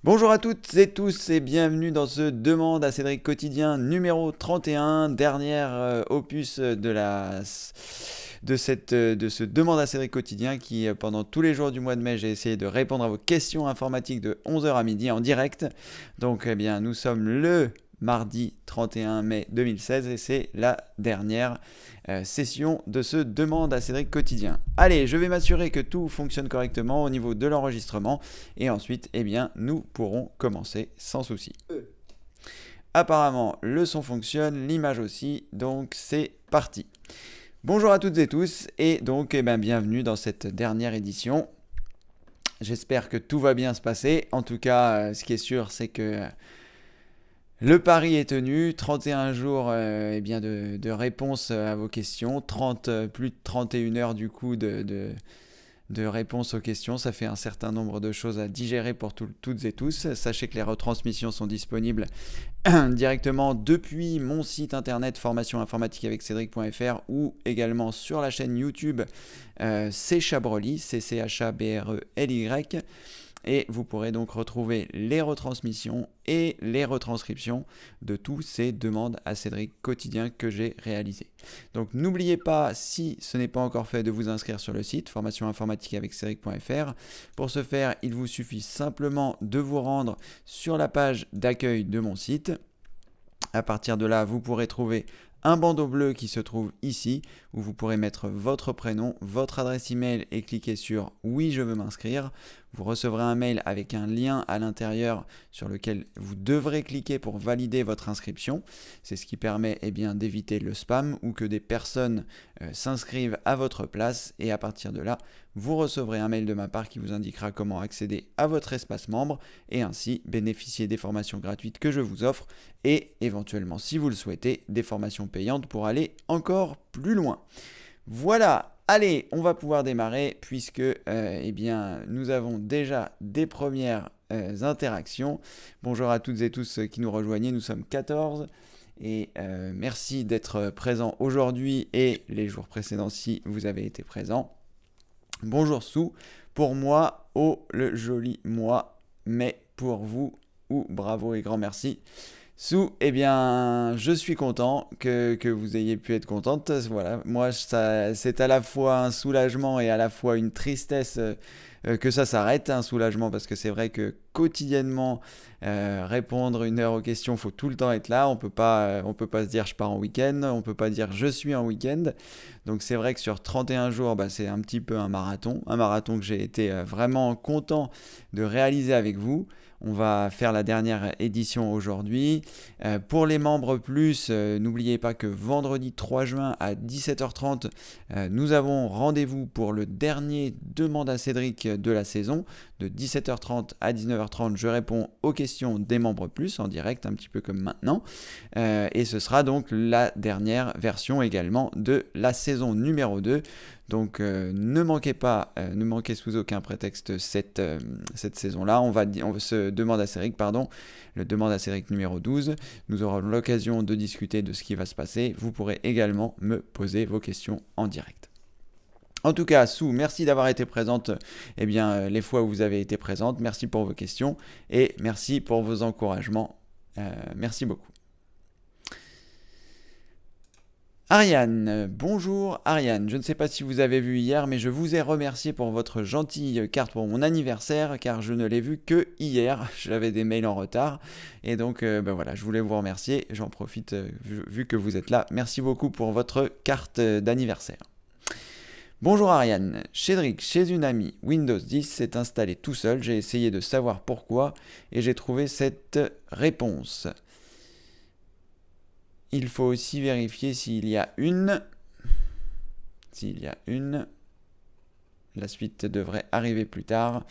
Bonjour à toutes et tous et bienvenue dans ce Demande à Cédric quotidien numéro 31, dernière opus de ce Demande à Cédric quotidien qui pendant tous les jours du mois de mai j'ai essayé de répondre à vos questions informatiques de 11h à midi en direct. Donc eh bien nous sommes le mardi 31 mai 2016 et c'est la dernière session de ce Demande à Cédric quotidien. Allez, je vais m'assurer que tout fonctionne correctement au niveau de l'enregistrement et ensuite, eh bien, nous pourrons commencer sans souci. Apparemment, le son fonctionne, l'image aussi, donc c'est parti. Bonjour à toutes et tous et donc eh bien, bienvenue dans cette dernière édition. J'espère que tout va bien se passer. En tout cas, ce qui est sûr, c'est que le pari est tenu, 31 jours eh bien de réponses à vos questions, plus de 31 heures du coup de réponses aux questions. Ça fait un certain nombre de choses à digérer pour toutes et tous. Sachez que les retransmissions sont disponibles directement depuis mon site internet formationinformatiqueaveccédric.fr ou également sur la chaîne YouTube C Chabrely, CCHABRELY. Et vous pourrez donc retrouver les retransmissions et les retranscriptions de tous ces demandes à Cédric quotidiens que j'ai réalisées. Donc n'oubliez pas, si ce n'est pas encore fait, de vous inscrire sur le site formationinformatiqueaveccédric.fr. Pour ce faire, il vous suffit simplement de vous rendre sur la page d'accueil de mon site. À partir de là, vous pourrez trouver un bandeau bleu qui se trouve ici, où vous pourrez mettre votre prénom, votre adresse email et cliquer sur « Oui, je veux m'inscrire ». Vous recevrez un mail avec un lien à l'intérieur sur lequel vous devrez cliquer pour valider votre inscription. C'est ce qui permet d'éviter le spam ou que des personnes s'inscrivent à votre place. Et à partir de là, vous recevrez un mail de ma part qui vous indiquera comment accéder à votre espace membre et ainsi bénéficier des formations gratuites que je vous offre et éventuellement, si vous le souhaitez, des formations payantes pour aller encore plus loin. Voilà, allez, on va pouvoir démarrer puisque nous avons déjà des premières interactions. Bonjour à toutes et tous qui nous rejoignez, nous sommes 14 et merci d'être présents aujourd'hui et les jours précédents si vous avez été présents. Bonjour Sou, pour moi, oh le joli moi, mais pour vous, ou bravo et grand merci. Sou, eh bien, je suis content que vous ayez pu être contente. Voilà, moi, c'est à la fois un soulagement et à la fois une tristesse que ça s'arrête. Un soulagement parce que c'est vrai que quotidiennement, répondre 1 heure aux questions, il faut tout le temps être là. On peut pas se dire je pars en week-end, on peut pas dire je suis en week-end. Donc c'est vrai que sur 31 jours, c'est un petit peu un marathon que j'ai été vraiment content de réaliser avec vous. On va faire la dernière édition aujourd'hui. Pour les membres plus, n'oubliez pas que vendredi 3 juin à 17h30, nous avons rendez-vous pour le dernier Demande à Cédric de la saison. De 17h30 à 19h30, je réponds aux questions des membres plus en direct, un petit peu comme maintenant. Et ce sera donc la dernière version également de la saison numéro 2. Donc ne manquez sous aucun prétexte cette saison-là. On se demande à Cédric, le demande à Cédric numéro 12. Nous aurons l'occasion de discuter de ce qui va se passer. Vous pourrez également me poser vos questions en direct. En tout cas, Sou, merci d'avoir été présente les fois où vous avez été présente. Merci pour vos questions et merci pour vos encouragements. Merci beaucoup. Ariane, bonjour Ariane, je ne sais pas si vous avez vu hier, mais je vous ai remercié pour votre gentille carte pour mon anniversaire, car je ne l'ai vu que hier, j'avais des mails en retard, et donc voilà, je voulais vous remercier, j'en profite vu que vous êtes là, merci beaucoup pour votre carte d'anniversaire. Bonjour Ariane, Cédric, chez une amie, Windows 10 s'est installé tout seul, j'ai essayé de savoir pourquoi, et j'ai trouvé cette réponse. Il faut aussi vérifier s'il y a une. La suite devrait arriver plus tard.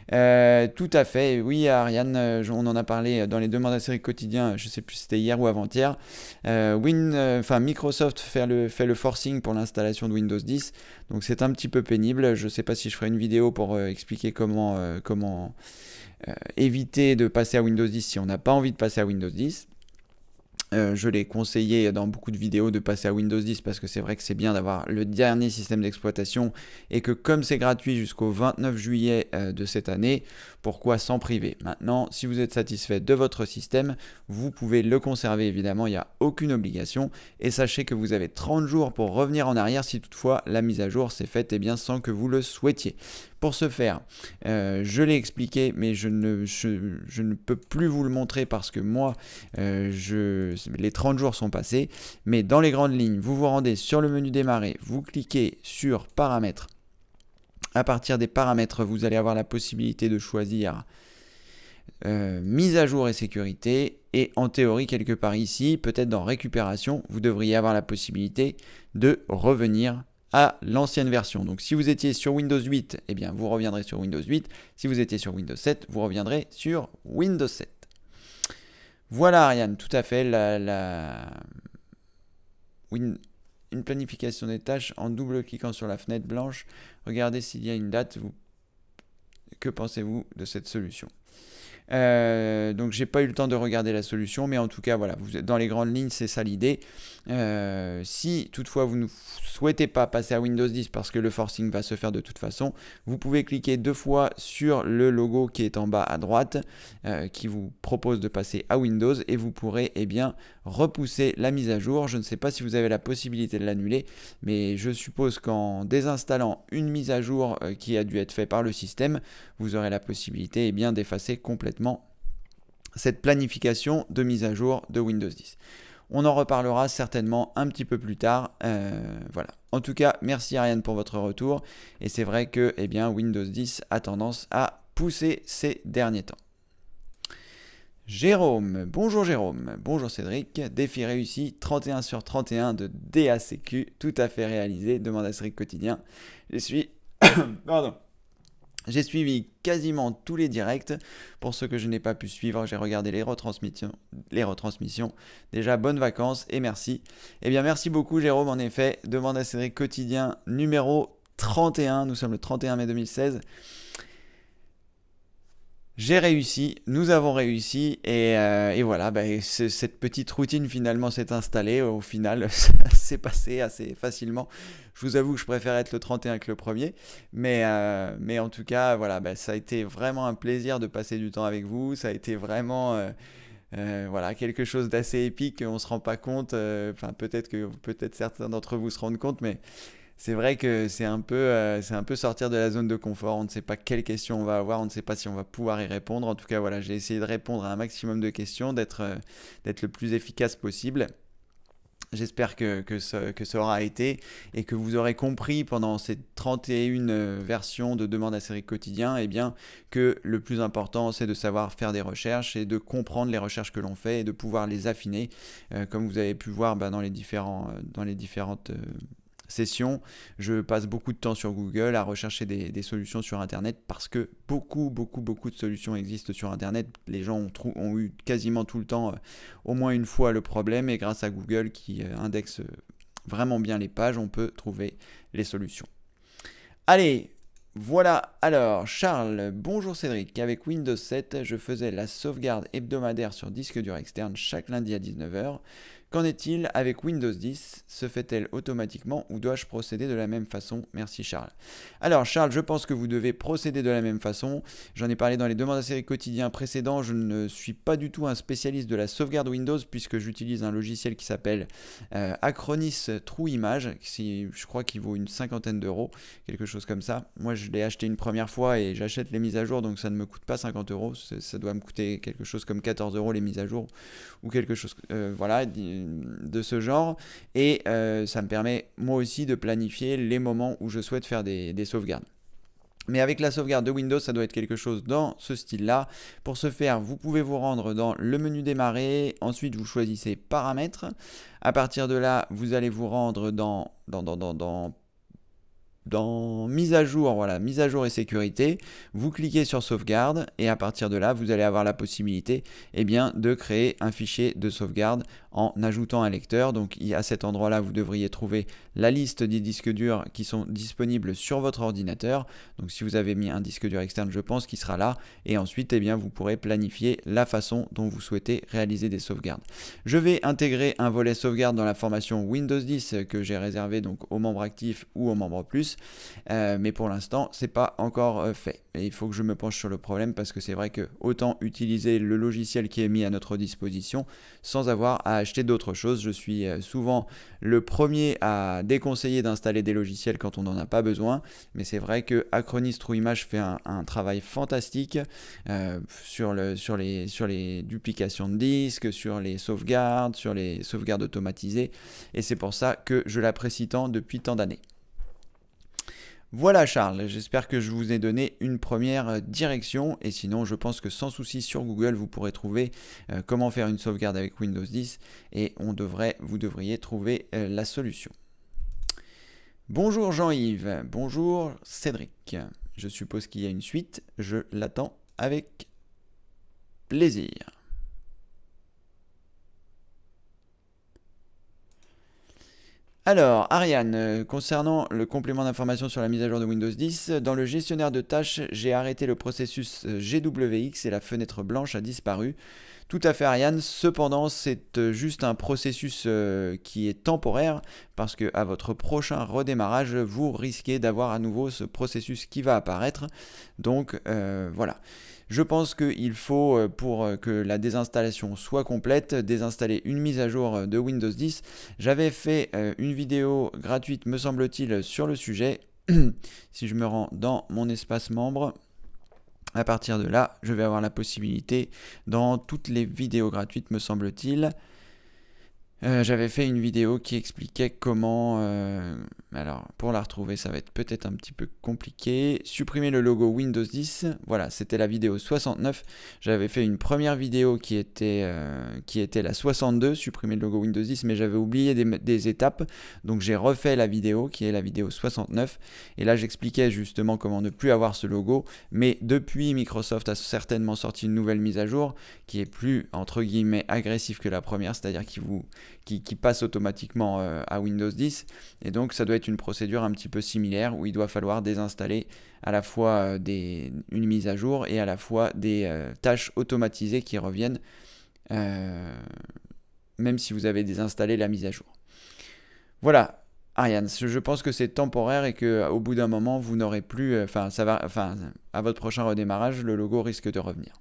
Tout à fait, oui Ariane, on en a parlé dans les demandes à Cédric quotidien, je ne sais plus si c'était hier ou avant-hier. Microsoft fait le forcing pour l'installation de Windows 10, donc c'est un petit peu pénible. Je ne sais pas si je ferai une vidéo pour expliquer comment éviter de passer à Windows 10 si on n'a pas envie de passer à Windows 10. Je l'ai conseillé dans beaucoup de vidéos de passer à Windows 10 parce que c'est vrai que c'est bien d'avoir le dernier système d'exploitation et que comme c'est gratuit jusqu'au 29 juillet de cette année, pourquoi s'en priver? Maintenant, si vous êtes satisfait de votre système, vous pouvez le conserver évidemment, il n'y a aucune obligation et sachez que vous avez 30 jours pour revenir en arrière si toutefois la mise à jour s'est faite sans que vous le souhaitiez. Pour ce faire, je l'ai expliqué mais je ne peux plus vous le montrer parce que moi, les 30 jours sont passés, mais dans les grandes lignes, vous vous rendez sur le menu démarrer, vous cliquez sur paramètres. À partir des paramètres, vous allez avoir la possibilité de choisir mise à jour et sécurité, et en théorie, quelque part ici, peut-être dans récupération, vous devriez avoir la possibilité de revenir à l'ancienne version. Donc si vous étiez sur Windows 8, eh bien vous reviendrez sur Windows 8. Si vous étiez sur Windows 7, vous reviendrez sur Windows 7. Voilà Ariane, tout à fait, une planification des tâches en double-cliquant sur la fenêtre blanche. Regardez s'il y a une date. Que pensez-vous de cette solution? Donc j'ai pas eu le temps de regarder la solution, mais en tout cas voilà, vous êtes dans les grandes lignes, c'est ça l'idée. Si toutefois vous ne souhaitez pas passer à Windows 10 parce que le forcing va se faire de toute façon, vous pouvez cliquer 2 fois sur le logo qui est en bas à droite, qui vous propose de passer à Windows, et vous pourrez repousser la mise à jour. Je ne sais pas si vous avez la possibilité de l'annuler, mais je suppose qu'en désinstallant une mise à jour qui a dû être faite par le système, vous aurez la possibilité d'effacer complètement cette planification de mise à jour de Windows 10. On en reparlera certainement un petit peu plus tard. Voilà. En tout cas, merci Ariane pour votre retour. Et c'est vrai que Windows 10 a tendance à pousser ces derniers temps. Jérôme, bonjour Cédric, défi réussi, 31 sur 31 de DACQ, tout à fait réalisé, demande à Cédric quotidien. J'ai suivi quasiment tous les directs. Pour ceux que je n'ai pas pu suivre, j'ai regardé les retransmissions. Déjà, bonnes vacances et merci. Merci beaucoup Jérôme, en effet. Demande à Cédric quotidien numéro 31. Nous sommes le 31 mai 2016. J'ai réussi, nous avons réussi et voilà, cette petite routine finalement s'est installée. Au final, ça s'est passé assez facilement. Je vous avoue que je préfère être le 31 que le 1er, mais en tout cas, voilà, ça a été vraiment un plaisir de passer du temps avec vous. Ça a été vraiment quelque chose d'assez épique. On ne se rend pas compte, peut-être certains d'entre vous se rendent compte, mais c'est vrai que c'est un peu sortir de la zone de confort. On ne sait pas quelles questions on va avoir, on ne sait pas si on va pouvoir y répondre. En tout cas, voilà, j'ai essayé de répondre à un maximum de questions, d'être le plus efficace possible. J'espère que ça aura été et que vous aurez compris pendant ces 31 versions de demande à Cédric quotidien que le plus important c'est de savoir faire des recherches et de comprendre les recherches que l'on fait et de pouvoir les affiner. Comme vous avez pu voir dans les différentes session, je passe beaucoup de temps sur Google à rechercher des solutions sur Internet parce que beaucoup de solutions existent sur Internet. Les gens ont eu quasiment tout le temps, au moins une fois, le problème, et grâce à Google qui indexe vraiment bien les pages, on peut trouver les solutions. Allez, voilà. Alors, Charles, bonjour Cédric. Avec Windows 7, je faisais la sauvegarde hebdomadaire sur disque dur externe chaque lundi à 19h. Qu'en est-il avec Windows 10? Se fait-elle automatiquement ou dois-je procéder de la même façon? Merci Charles. Alors Charles, je pense que vous devez procéder de la même façon. J'en ai parlé dans les demandes à série quotidiens précédents. Je ne suis pas du tout un spécialiste de la sauvegarde Windows puisque j'utilise un logiciel qui s'appelle Acronis True Image, je crois qu'il vaut une 50aine d'euros, quelque chose comme ça. Moi je l'ai acheté une première fois et j'achète les mises à jour, donc ça ne me coûte pas 50 euros. Ça doit me coûter quelque chose comme 14 euros les mises à jour ou quelque chose de ce genre, et ça me permet moi aussi de planifier les moments où je souhaite faire des sauvegardes. Mais avec la sauvegarde de Windows, ça doit être quelque chose dans ce style-là. Pour ce faire, vous pouvez vous rendre dans le menu démarrer, ensuite vous choisissez paramètres. À partir de là, vous allez vous rendre dans mise à jour, voilà, mise à jour et sécurité, vous cliquez sur sauvegarde et à partir de là, vous allez avoir la possibilité de créer un fichier de sauvegarde en ajoutant un lecteur. Donc à cet endroit-là, vous devriez trouver la liste des disques durs qui sont disponibles sur votre ordinateur. Donc si vous avez mis un disque dur externe, je pense qu'il sera là. Et ensuite, eh bien, vous pourrez planifier la façon dont vous souhaitez réaliser des sauvegardes. Je vais intégrer un volet sauvegarde dans la formation Windows 10 que j'ai réservé donc aux membres actifs ou aux membres plus. Mais pour l'instant, c'est pas encore fait. Et il faut que je me penche sur le problème parce que c'est vrai que autant utiliser le logiciel qui est mis à notre disposition sans avoir à acheter d'autres choses. Je suis souvent le premier à déconseiller d'installer des logiciels quand on n'en a pas besoin, mais c'est vrai que Acronis True Image fait un travail fantastique sur les duplications de disques, sur les sauvegardes automatisées, et c'est pour ça que je l'apprécie tant depuis tant d'années. Voilà Charles, j'espère que je vous ai donné une première direction et sinon je pense que sans souci sur Google vous pourrez trouver comment faire une sauvegarde avec Windows 10 et vous devriez trouver la solution. Bonjour Jean-Yves, bonjour Cédric, je suppose qu'il y a une suite, je l'attends avec plaisir. Alors, Ariane, concernant le complément d'information sur la mise à jour de Windows 10, dans le gestionnaire de tâches, j'ai arrêté le processus GWX et la fenêtre blanche a disparu. Tout à fait Ariane, cependant c'est juste un processus qui est temporaire parce que à votre prochain redémarrage, vous risquez d'avoir à nouveau ce processus qui va apparaître. Donc voilà. Je pense qu'il faut, pour que la désinstallation soit complète, désinstaller une mise à jour de Windows 10. J'avais fait une vidéo gratuite, me semble-t-il, sur le sujet. Si je me rends dans mon espace membre, à partir de là, je vais avoir la possibilité, dans toutes les vidéos gratuites, me semble-t-il, j'avais fait une vidéo qui expliquait comment, alors pour la retrouver ça va être peut-être un petit peu compliqué, supprimer le logo Windows 10, voilà c'était la vidéo 69, j'avais fait une première vidéo qui était la 62, supprimer le logo Windows 10, mais j'avais oublié des étapes, donc j'ai refait la vidéo qui est la vidéo 69, et là j'expliquais justement comment ne plus avoir ce logo, mais depuis Microsoft a certainement sorti une nouvelle mise à jour qui est plus entre guillemets agressive que la première, c'est-à-dire qui passe automatiquement à Windows 10 et donc ça doit être une procédure un petit peu similaire où il doit falloir désinstaller à la fois une mise à jour et à la fois des tâches automatisées qui reviennent même si vous avez désinstallé la mise à jour. Voilà Ariane, je pense que c'est temporaire et qu'au bout d'un moment vous n'aurez plus, à votre prochain redémarrage le logo risque de revenir.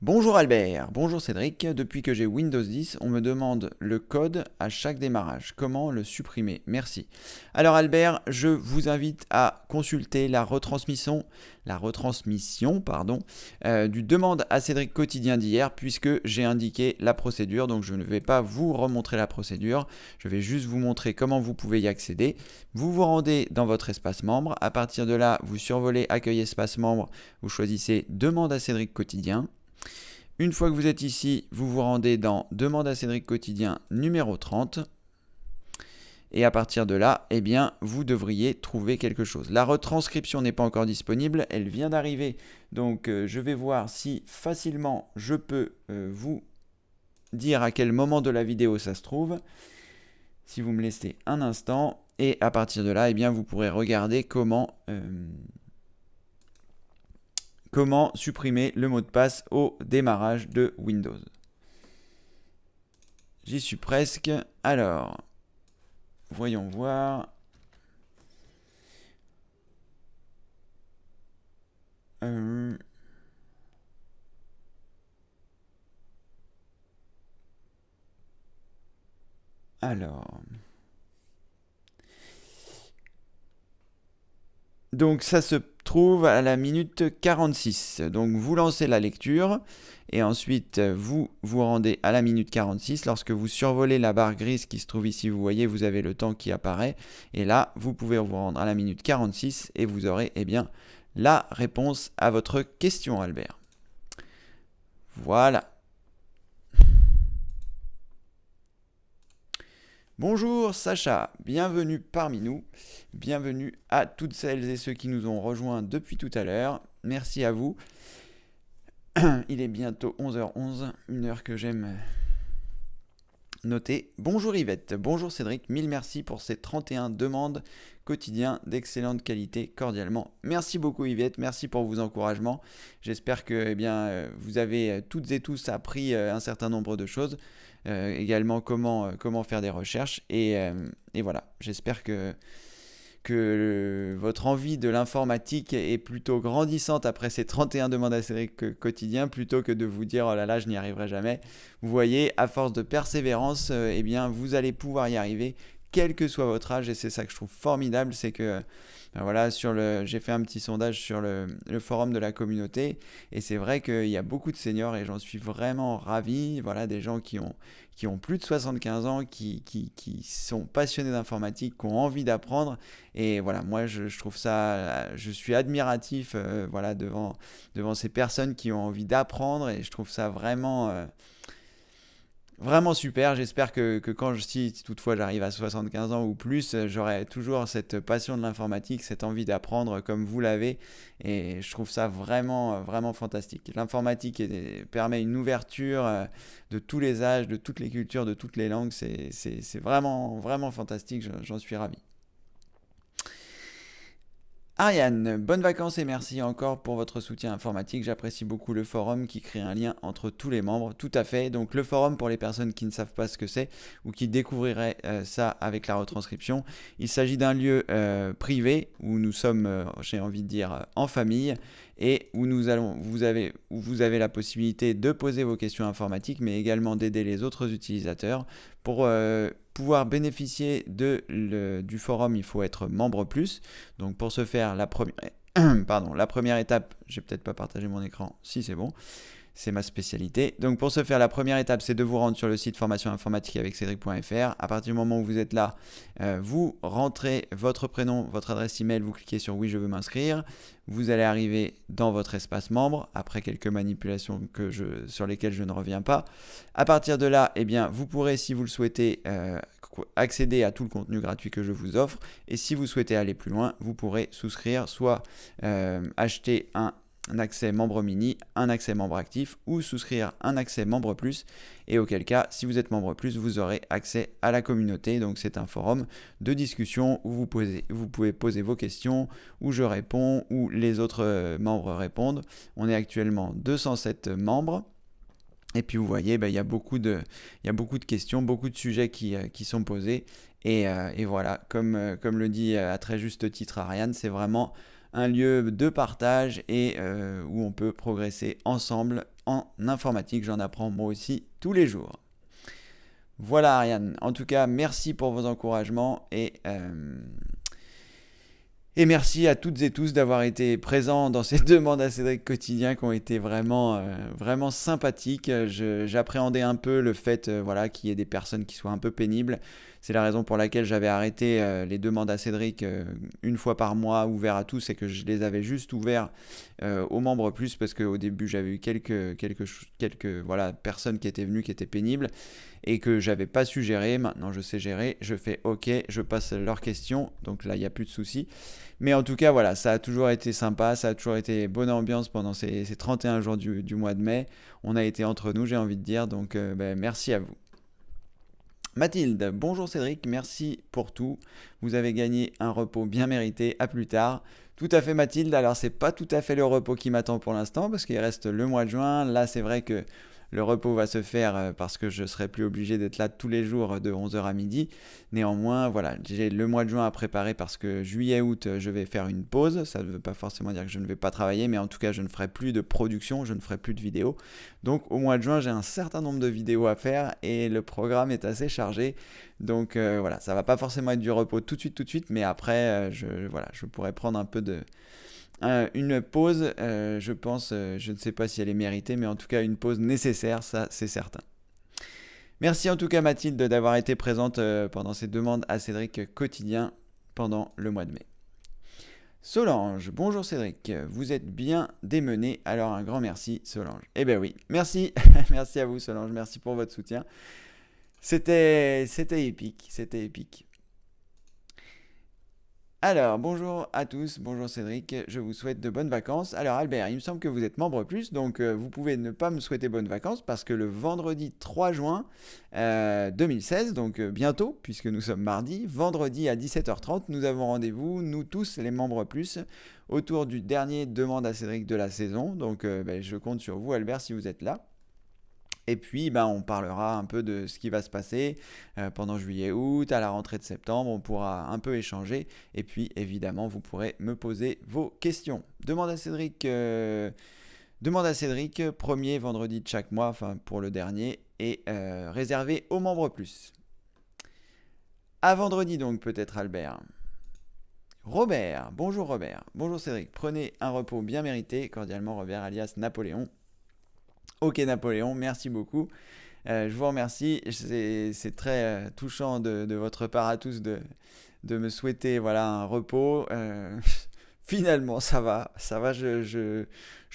Bonjour Albert, bonjour Cédric, depuis que j'ai Windows 10, on me demande le code à chaque démarrage. Comment le supprimer? Merci. Alors Albert, je vous invite à consulter la retransmission du demande à Cédric quotidien d'hier puisque j'ai indiqué la procédure, donc je ne vais pas vous remontrer la procédure, je vais juste vous montrer comment vous pouvez y accéder. Vous vous rendez dans votre espace membre, à partir de là, vous survolez accueil espace membre, vous choisissez demande à Cédric quotidien. Une fois que vous êtes ici, vous vous rendez dans demande à Cédric quotidien numéro 30. Et à partir de là, eh bien, vous devriez trouver quelque chose. La retranscription n'est pas encore disponible, elle vient d'arriver. Donc je vais voir si facilement je peux vous dire à quel moment de la vidéo ça se trouve. Si vous me laissez un instant. Et à partir de là, eh bien, vous pourrez regarder comment supprimer le mot de passe au démarrage de Windows. J'y suis presque. Alors, voyons voir. Alors. Donc ça se trouve à la minute 46. Donc vous lancez la lecture et ensuite vous vous rendez à la minute 46. Lorsque vous survolez la barre grise qui se trouve ici, vous voyez, vous avez le temps qui apparaît. Et là, vous pouvez vous rendre à la minute 46 et vous aurez la réponse à votre question, Albert. Voilà. Bonjour Sacha, bienvenue parmi nous, bienvenue à toutes celles et ceux qui nous ont rejoints depuis tout à l'heure, merci à vous. Il est bientôt 11h11, une heure que j'aime Noté. Bonjour Yvette, bonjour Cédric, mille merci pour ces 31 demandes quotidiens d'excellente qualité, cordialement. Merci beaucoup Yvette, merci pour vos encouragements. J'espère que vous avez toutes et tous appris un certain nombre de choses. Également comment faire des recherches. Et voilà, j'espère que votre envie de l'informatique est plutôt grandissante après ces 31 demandes à Cédric quotidien, plutôt que de vous dire oh là là, je n'y arriverai jamais. Vous voyez, à force de persévérance, vous allez pouvoir y arriver, quel que soit votre âge. Et c'est ça que je trouve formidable, c'est que voilà, j'ai fait un petit sondage sur le forum de la communauté, et c'est vrai qu'il y a beaucoup de seniors, et j'en suis vraiment ravi. Voilà, des gens qui ont plus de 75 ans, qui sont passionnés d'informatique, qui ont envie d'apprendre. Et voilà, moi je trouve ça, je suis admiratif voilà, devant ces personnes qui ont envie d'apprendre, et je trouve ça vraiment super. J'espère que si toutefois j'arrive à 75 ans ou plus, j'aurai toujours cette passion de l'informatique, cette envie d'apprendre comme vous l'avez. Et je trouve ça vraiment fantastique. L'informatique permet une ouverture de tous les âges, de toutes les cultures, de toutes les langues. C'est vraiment fantastique. J'en suis ravi. Ariane, bonnes vacances et merci encore pour votre soutien informatique. J'apprécie beaucoup le forum qui crée un lien entre tous les membres. Tout à fait. Donc le forum, pour les personnes qui ne savent pas ce que c'est ou qui découvriraient ça avec la retranscription, il s'agit d'un lieu privé où nous sommes, j'ai envie de dire, en famille, et où vous avez la possibilité de poser vos questions informatiques, mais également d'aider les autres utilisateurs. Pour pouvoir bénéficier du forum, il faut être membre plus. Donc pour ce faire, la première étape, j'ai peut-être pas partagé mon écran, si c'est bon, c'est ma spécialité. Donc pour ce faire, la première étape, c'est de vous rendre sur le site formation informatique avec Cédric.fr. À partir du moment où vous êtes là, vous rentrez votre prénom, votre adresse email, vous cliquez sur oui, je veux m'inscrire. Vous allez arriver dans votre espace membre, après quelques manipulations sur lesquelles je ne reviens pas. À partir de là, vous pourrez, si vous le souhaitez, accéder à tout le contenu gratuit que je vous offre. Et si vous souhaitez aller plus loin, vous pourrez souscrire, soit acheter un accès membre mini, un accès membre actif, ou souscrire un accès membre plus, et auquel cas, si vous êtes membre plus, vous aurez accès à la communauté. Donc c'est un forum de discussion où vous pouvez poser vos questions, où je réponds, où les autres membres répondent. On est actuellement 207 membres. Et puis vous voyez, il y a beaucoup de questions, beaucoup de sujets qui sont posés. Et voilà, comme le dit à très juste titre Ariane, c'est vraiment un lieu de partage et où on peut progresser ensemble en informatique. J'en apprends moi aussi tous les jours. Voilà Ariane, en tout cas merci pour vos encouragements et merci à toutes et tous d'avoir été présents dans ces demandes à Cédric quotidien qui ont été vraiment sympathiques. J'appréhendais un peu le fait qu'il y ait des personnes qui soient un peu pénibles. C'est la raison pour laquelle j'avais arrêté les demandes à Cédric une fois par mois, ouverts à tous, et que je les avais juste ouverts aux membres plus, parce qu'au début j'avais eu quelques personnes qui étaient venues qui étaient pénibles et que j'avais pas su gérer. Maintenant je sais gérer, je fais ok, je passe leurs questions, donc là il n'y a plus de soucis. Mais en tout cas voilà, ça a toujours été sympa, ça a toujours été bonne ambiance pendant ces 31 jours du mois de mai. On a été entre nous, j'ai envie de dire, donc merci à vous. Mathilde, bonjour Cédric, merci pour tout. Vous avez gagné un repos bien mérité, à plus tard. Tout à fait Mathilde, alors c'est pas tout à fait le repos qui m'attend pour l'instant, parce qu'il reste le mois de juin. Là c'est vrai que le repos va se faire parce que je serai plus obligé d'être là tous les jours de 11h à midi. Néanmoins, voilà, j'ai le mois de juin à préparer, parce que juillet-août, je vais faire une pause. Ça ne veut pas forcément dire que je ne vais pas travailler, mais en tout cas, je ne ferai plus de production, je ne ferai plus de vidéos. Donc au mois de juin, j'ai un certain nombre de vidéos à faire et le programme est assez chargé. Donc voilà, ça va pas forcément être du repos tout de suite, mais après, je pourrais prendre un peu une pause, je pense, je ne sais pas si elle est méritée, mais en tout cas une pause nécessaire, ça c'est certain. Merci en tout cas Mathilde d'avoir été présente pendant ces demandes à Cédric quotidien pendant le mois de mai. Solange, bonjour Cédric, vous êtes bien démené, alors un grand merci Solange. Eh bien oui, merci, merci à vous Solange, merci pour votre soutien. C'était épique, c'était épique. Alors, bonjour à tous, bonjour Cédric, je vous souhaite de bonnes vacances. Alors Albert, il me semble que vous êtes membre plus, donc vous pouvez ne pas me souhaiter bonnes vacances parce que le vendredi 3 juin 2016, donc bientôt, puisque nous sommes mardi, vendredi à 17h30, nous avons rendez-vous, nous tous les membres plus, autour du dernier demande à Cédric de la saison. Donc je compte sur vous Albert si vous êtes là. Et puis, on parlera un peu de ce qui va se passer pendant juillet-août, à la rentrée de septembre. On pourra un peu échanger. Et puis, évidemment, vous pourrez me poser vos questions. Demande à Cédric, premier vendredi de chaque mois, enfin pour le dernier, et réservé aux membres plus. À vendredi donc, peut-être Albert. Robert, bonjour Robert. Bonjour Cédric. Prenez un repos bien mérité. Cordialement Robert, alias Napoléon. Ok Napoléon, merci beaucoup. Je vous remercie. C'est très touchant de votre part à tous de me souhaiter voilà, un repos. Finalement, ça va. Ça va. Je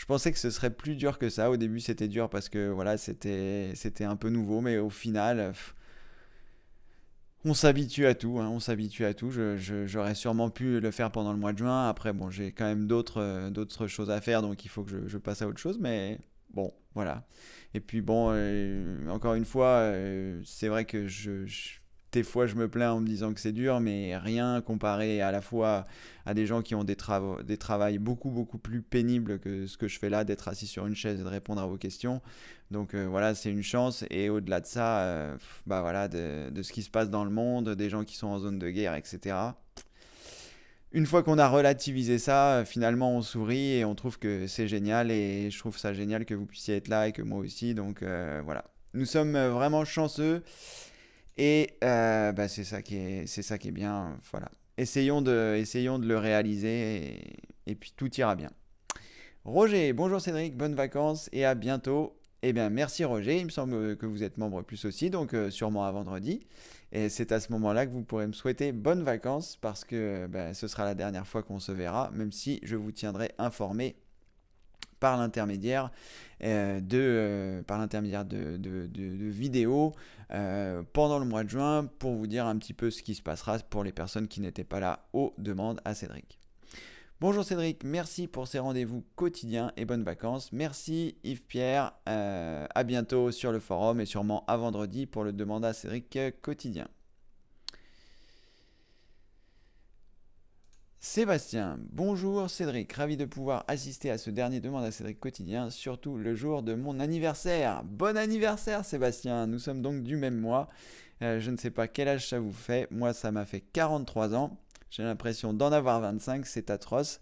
pensais que ce serait plus dur que ça. Au début, c'était dur parce que voilà, c'était un peu nouveau. Mais au final, on s'habitue à tout. Hein, on s'habitue à tout. J'aurais sûrement pu le faire pendant le mois de juin. Après, bon, j'ai quand même d'autres choses à faire. Donc, il faut que je passe à autre chose. Mais bon, voilà. Et puis bon, encore une fois, c'est vrai que des fois je me plains en me disant que c'est dur, mais rien comparé à la fois à des gens qui ont des travails beaucoup beaucoup plus pénibles que ce que je fais là, d'être assis sur une chaise et de répondre à vos questions. Donc voilà, c'est une chance. Et au-delà de ça, voilà, de ce qui se passe dans le monde, des gens qui sont en zone de guerre, etc. Une fois qu'on a relativisé ça, finalement on sourit et on trouve que c'est génial et je trouve ça génial que vous puissiez être là et que moi aussi. Donc voilà, nous sommes vraiment chanceux et c'est ça qui est bien. Voilà, essayons de le réaliser et puis tout ira bien. Roger, bonjour Cédric, bonnes vacances et à bientôt. Eh bien, merci Roger, il me semble que vous êtes membre plus aussi, donc sûrement à vendredi. Et c'est à ce moment-là que vous pourrez me souhaiter bonnes vacances parce que ce sera la dernière fois qu'on se verra, même si je vous tiendrai informé par l'intermédiaire de vidéos pendant le mois de juin pour vous dire un petit peu ce qui se passera pour les personnes qui n'étaient pas là aux demandes à Cédric. Bonjour Cédric, merci pour ces rendez-vous quotidiens et bonnes vacances. Merci Yves-Pierre, à bientôt sur le forum et sûrement à vendredi pour le Demanda Cédric quotidien. Sébastien, bonjour Cédric, ravi de pouvoir assister à ce dernier Demanda Cédric quotidien, surtout le jour de mon anniversaire. Bon anniversaire Sébastien, nous sommes donc du même mois. Je ne sais pas quel âge ça vous fait, moi ça m'a fait 43 ans. J'ai l'impression d'en avoir 25, c'est atroce.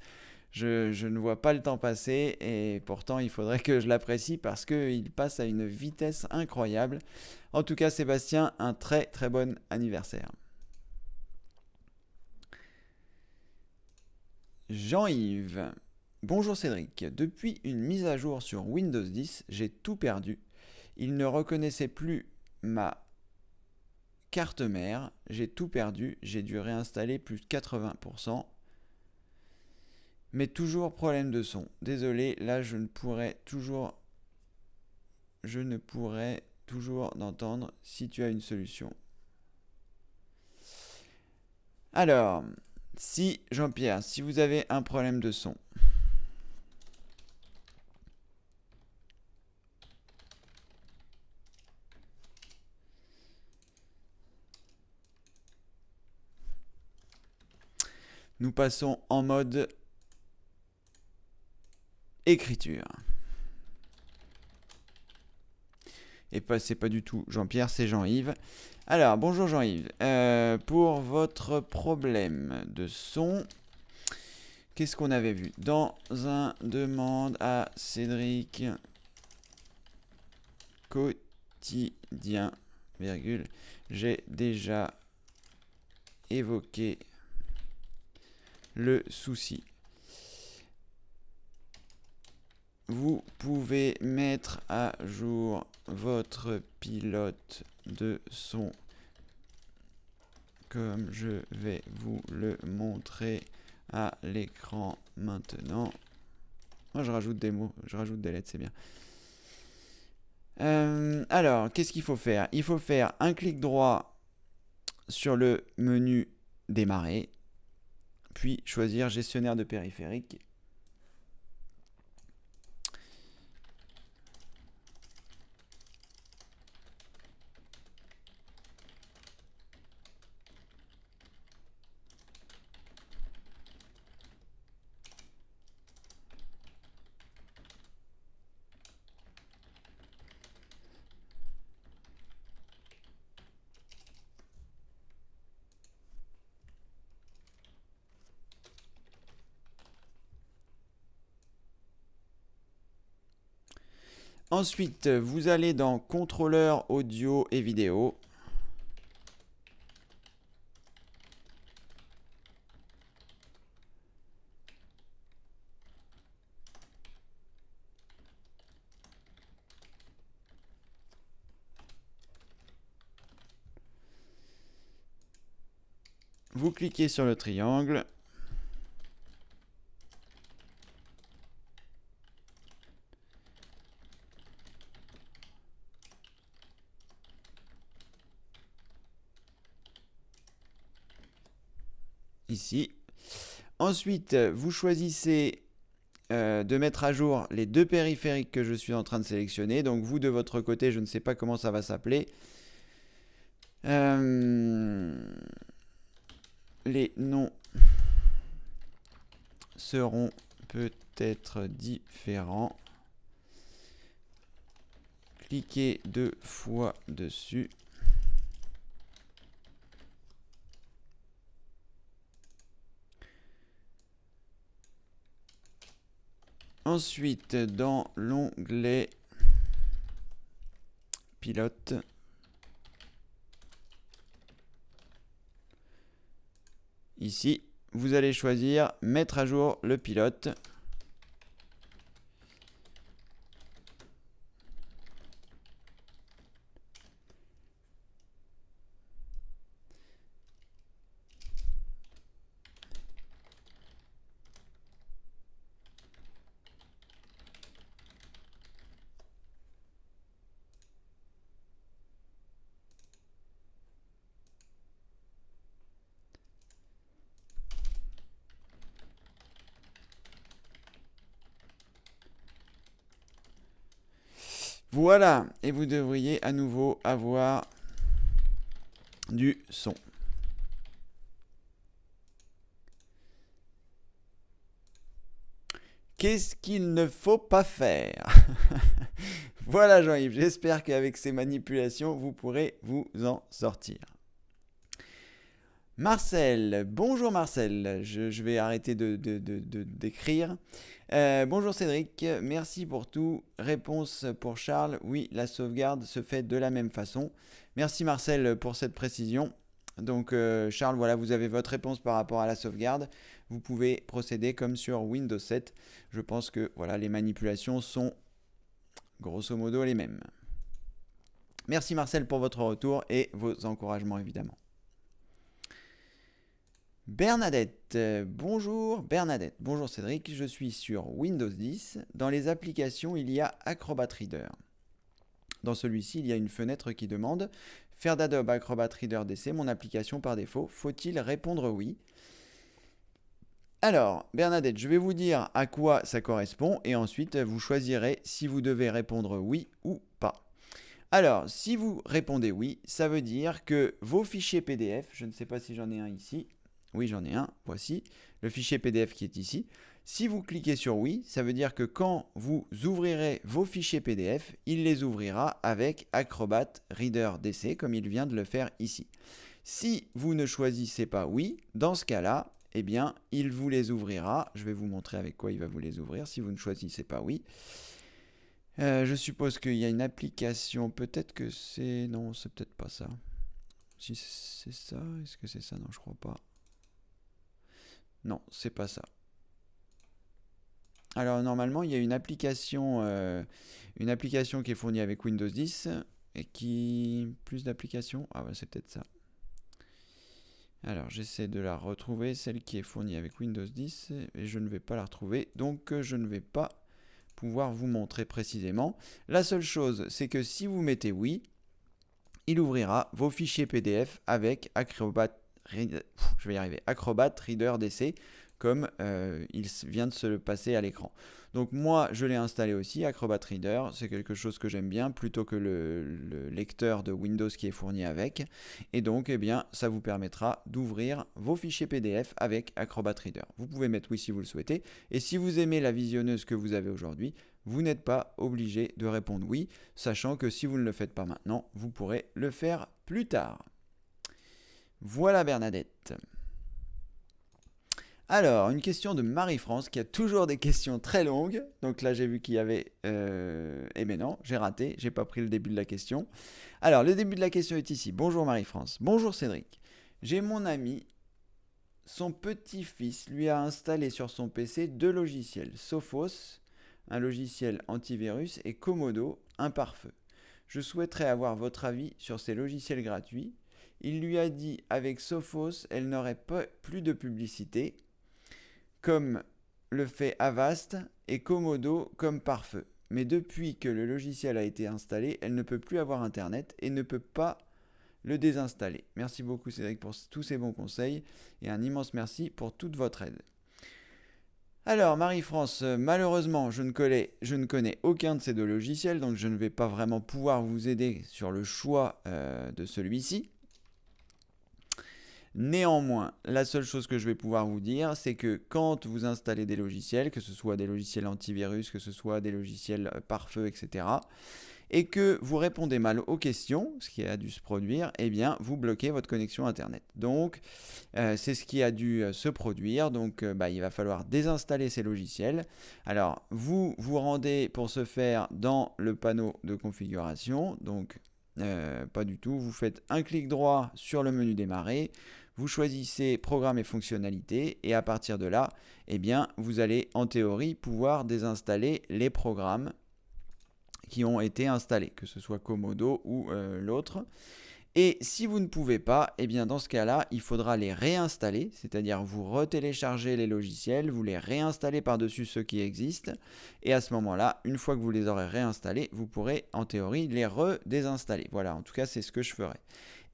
Je ne vois pas le temps passer et pourtant il faudrait que je l'apprécie parce qu'il passe à une vitesse incroyable. En tout cas Sébastien, un très très bon anniversaire. Jean-Yves, bonjour Cédric. Depuis une mise à jour sur Windows 10, j'ai tout perdu. Il ne reconnaissait plus ma carte mère, j'ai tout perdu, j'ai dû réinstaller plus de 80%. Mais toujours problème de son. Désolé, là je ne pourrais toujours d'entendre si tu as une solution. Alors, si Jean-Pierre, si vous avez un problème de son, nous passons en mode écriture. Et c'est pas du tout Jean-Pierre, c'est Jean-Yves. Alors, bonjour Jean-Yves. Pour votre problème de son, qu'est-ce qu'on avait vu dans un demande à Cédric quotidien, virgule, j'ai déjà évoqué le souci. Vous pouvez mettre à jour votre pilote de son comme je vais vous le montrer à l'écran maintenant. Moi je rajoute des mots, je rajoute des lettres, c'est bien. Alors, qu'est-ce qu'il faut faire? Il faut faire un clic droit sur le menu démarrer. puis choisir gestionnaire de périphérique. Ensuite, vous allez dans contrôleur audio et vidéo. Vous cliquez sur le triangle. Ici. Ensuite, vous choisissez de mettre à jour les deux périphériques que je suis en train de sélectionner. Donc vous, de votre côté, je ne sais pas comment ça va s'appeler. Les noms seront peut-être différents. Cliquez 2 fois dessus. Ensuite, dans l'onglet pilote, ici, vous allez choisir mettre à jour le pilote. Voilà, et vous devriez à nouveau avoir du son. Qu'est-ce qu'il ne faut pas faire? Voilà Jean-Yves, j'espère qu'avec ces manipulations, vous pourrez vous en sortir. Marcel, bonjour Marcel, je vais arrêter d'écrire. Bonjour Cédric, merci pour tout. Réponse pour Charles, oui, la sauvegarde se fait de la même façon. Merci Marcel pour cette précision. Donc Charles, voilà, vous avez votre réponse par rapport à la sauvegarde. Vous pouvez procéder comme sur Windows 7. Je pense que voilà, les manipulations sont grosso modo les mêmes. Merci Marcel pour votre retour et vos encouragements évidemment. Bernadette, bonjour Bernadette, bonjour Cédric, je suis sur Windows 10. Dans les applications, il y a Acrobat Reader. Dans celui-ci, il y a une fenêtre qui demande « Faire d'Adobe Acrobat Reader DC mon application par défaut, faut-il répondre oui ?» Alors, Bernadette, je vais vous dire à quoi ça correspond et ensuite vous choisirez si vous devez répondre oui ou pas. Alors, si vous répondez oui, ça veut dire que vos fichiers PDF, je ne sais pas si j'en ai un ici, oui j'en ai un, voici le fichier PDF qui est ici. Si vous cliquez sur oui, ça veut dire que quand vous ouvrirez vos fichiers PDF, il les ouvrira avec Acrobat Reader DC comme il vient de le faire ici. Si vous ne choisissez pas oui, dans ce cas-là, eh bien, il vous les ouvrira. Je vais vous montrer avec quoi il va vous les ouvrir si vous ne choisissez pas oui. Je suppose qu'il y a une application, peut-être que c'est... Non, c'est peut-être pas ça. Si c'est ça, est-ce que c'est ça? Non, je crois pas. Non, c'est pas ça. Alors normalement, il y a une application qui est fournie avec Windows 10 et qui... Plus d'applications? Ah bah c'est peut-être ça. Alors j'essaie de la retrouver, celle qui est fournie avec Windows 10 et je ne vais pas la retrouver, donc je ne vais pas pouvoir vous montrer précisément. La seule chose, c'est que si vous mettez oui, il ouvrira vos fichiers PDF avec Acrobat je vais y arriver, Acrobat Reader DC, comme il vient de se le passer à l'écran. Donc moi, je l'ai installé aussi, Acrobat Reader, c'est quelque chose que j'aime bien, plutôt que le lecteur de Windows qui est fourni avec. Et donc, eh bien, ça vous permettra d'ouvrir vos fichiers PDF avec Acrobat Reader. Vous pouvez mettre oui si vous le souhaitez. Et si vous aimez la visionneuse que vous avez aujourd'hui, vous n'êtes pas obligé de répondre oui, sachant que si vous ne le faites pas maintenant, vous pourrez le faire plus tard. Voilà Bernadette. Alors, une question de Marie-France qui a toujours des questions très longues. Donc là, j'ai vu qu'il y avait... Eh bien non, j'ai raté, j'ai pas pris le début de la question. Alors, le début de la question est ici. Bonjour Marie-France. Bonjour Cédric. J'ai mon ami, son petit-fils lui a installé sur son PC 2 logiciels. Sophos, un logiciel antivirus, et Komodo, un pare-feu. Je souhaiterais avoir votre avis sur ces logiciels gratuits. Il lui a dit avec Sophos, elle n'aurait plus de publicité, comme le fait Avast, et Komodo comme pare-feu. Mais depuis que le logiciel a été installé, elle ne peut plus avoir Internet et ne peut pas le désinstaller. Merci beaucoup Cédric pour tous ces bons conseils et un immense merci pour toute votre aide. Alors Marie-France, malheureusement je ne connais aucun de ces 2 logiciels, donc je ne vais pas vraiment pouvoir vous aider sur le choix de celui-ci. Néanmoins, la seule chose que je vais pouvoir vous dire, c'est que quand vous installez des logiciels, que ce soit des logiciels antivirus, que ce soit des logiciels pare-feu, etc., et que vous répondez mal aux questions, ce qui a dû se produire, eh bien, vous bloquez votre connexion Internet. Donc, c'est ce qui a dû se produire. Donc, il va falloir désinstaller ces logiciels. Alors, vous vous rendez pour ce faire dans le panneau de configuration. Donc, pas du tout. Vous faites un clic droit sur le menu démarrer. Vous choisissez programme et fonctionnalités. Et à partir de là, eh bien, vous allez en théorie pouvoir désinstaller les programmes qui ont été installés, que ce soit Komodo ou l'autre. Et si vous ne pouvez pas, eh bien dans ce cas-là, il faudra les réinstaller, c'est-à-dire vous retéléchargez les logiciels, vous les réinstallez par-dessus ceux qui existent, et à ce moment-là, une fois que vous les aurez réinstallés, vous pourrez en théorie les redésinstaller. Voilà, en tout cas, c'est ce que je ferai.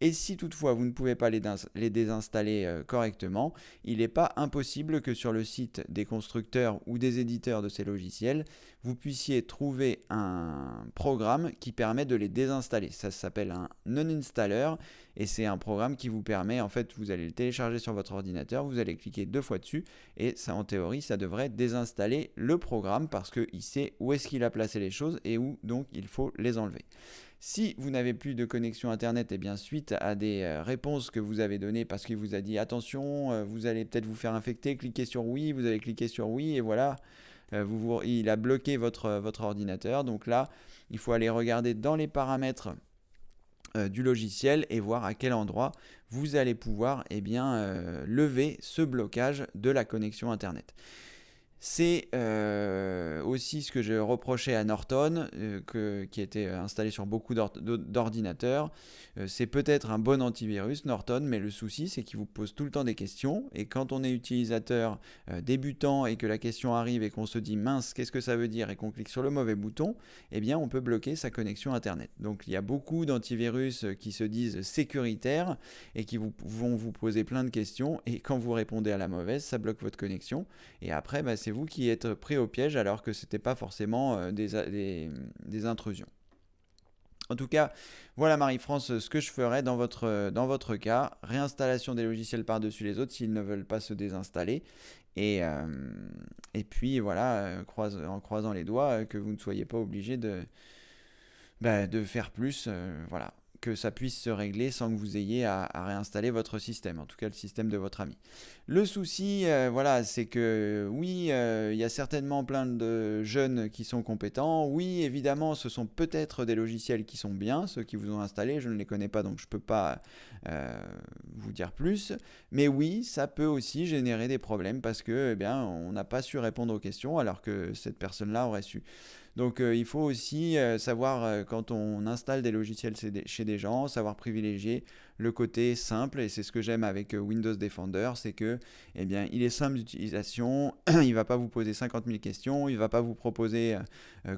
Et si toutefois vous ne pouvez pas les désinstaller correctement, il n'est pas impossible que sur le site des constructeurs ou des éditeurs de ces logiciels, vous puissiez trouver un programme qui permet de les désinstaller. Ça s'appelle un non-installer et c'est un programme qui vous permet, en fait, vous allez le télécharger sur votre ordinateur, vous allez cliquer 2 fois dessus et ça, en théorie, ça devrait désinstaller le programme parce qu'il sait où est-ce qu'il a placé les choses et où donc il faut les enlever. Si vous n'avez plus de connexion Internet, et bien suite à des réponses que vous avez données parce qu'il vous a dit attention, vous allez peut-être vous faire infecter, cliquez sur oui, vous allez cliquer sur oui et voilà, il a bloqué votre ordinateur. Donc là, il faut aller regarder dans les paramètres du logiciel et voir à quel endroit vous allez pouvoir lever ce blocage de la connexion Internet. C'est aussi ce que je reprochais à Norton, qui était installé sur beaucoup d'ordinateurs. C'est peut-être un bon antivirus, Norton, mais le souci, c'est qu'il vous pose tout le temps des questions. Et quand on est utilisateur débutant et que la question arrive et qu'on se dit « mince, qu'est-ce que ça veut dire ?» et qu'on clique sur le mauvais bouton, eh bien, on peut bloquer sa connexion Internet. Donc, il y a beaucoup d'antivirus qui se disent sécuritaires et qui vont vous poser plein de questions. Et quand vous répondez à la mauvaise, ça bloque votre connexion. Et après, c'est vous qui êtes pris au piège alors que ce n'était pas forcément des intrusions. En tout cas, voilà Marie-France, ce que je ferais dans votre cas, réinstallation des logiciels par-dessus les autres s'ils ne veulent pas se désinstaller. Et puis voilà, en croisant les doigts, que vous ne soyez pas obligé de faire plus. Voilà. Que ça puisse se régler sans que vous ayez à réinstaller votre système, en tout cas le système de votre ami. Le souci, c'est que oui, il y a certainement plein de jeunes qui sont compétents. Oui, évidemment, ce sont peut-être des logiciels qui sont bien, ceux qui vous ont installés. Je ne les connais pas, donc je ne peux pas vous dire plus. Mais oui, ça peut aussi générer des problèmes parce que, on n'a pas su répondre aux questions alors que cette personne-là aurait su. Donc il faut aussi savoir, quand on installe des logiciels chez des gens, savoir privilégier le côté simple, et c'est ce que j'aime avec Windows Defender, c'est que eh bien, il est simple d'utilisation, il ne va pas vous poser 50 000 questions, il ne va pas vous proposer,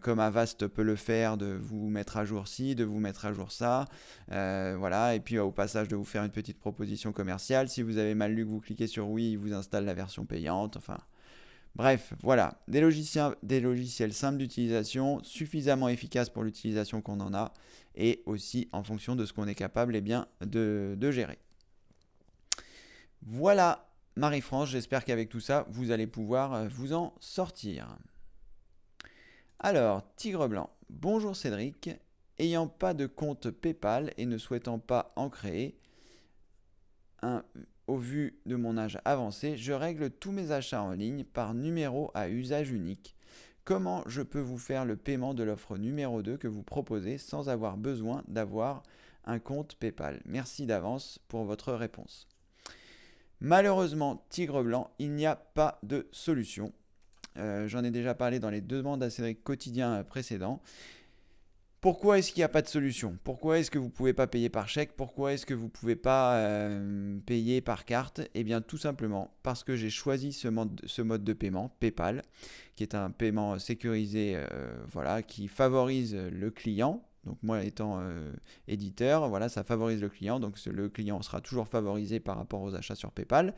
comme Avast peut le faire, de vous mettre à jour ci, de vous mettre à jour ça, voilà, et puis au passage de vous faire une petite proposition commerciale. Si vous avez mal lu que vous cliquez sur oui, il vous installe la version payante, enfin... Bref, voilà, des logiciels simples d'utilisation, suffisamment efficaces pour l'utilisation qu'on en a, et aussi en fonction de ce qu'on est capable bien, de gérer. Voilà, Marie-France, j'espère qu'avec tout ça, vous allez pouvoir vous en sortir. Alors, Tigre Blanc, bonjour Cédric, ayant pas de compte PayPal et ne souhaitant pas en créer, au vu de mon âge avancé, je règle tous mes achats en ligne par numéro à usage unique. Comment je peux vous faire le paiement de l'offre numéro 2 que vous proposez sans avoir besoin d'avoir un compte PayPal? Merci d'avance pour votre réponse. Malheureusement, Tigre Blanc, il n'y a pas de solution. J'en ai déjà parlé dans les demandes à Cédric quotidiens précédents. Pourquoi est-ce qu'il n'y a pas de solution? Pourquoi est-ce que vous ne pouvez pas payer par chèque? Pourquoi est-ce que vous ne pouvez pas payer par carte? Eh bien tout simplement parce que j'ai choisi ce mode de paiement, PayPal, qui est un paiement sécurisé, voilà, qui favorise le client. Donc moi étant éditeur, voilà, ça favorise le client, donc le client sera toujours favorisé par rapport aux achats sur PayPal.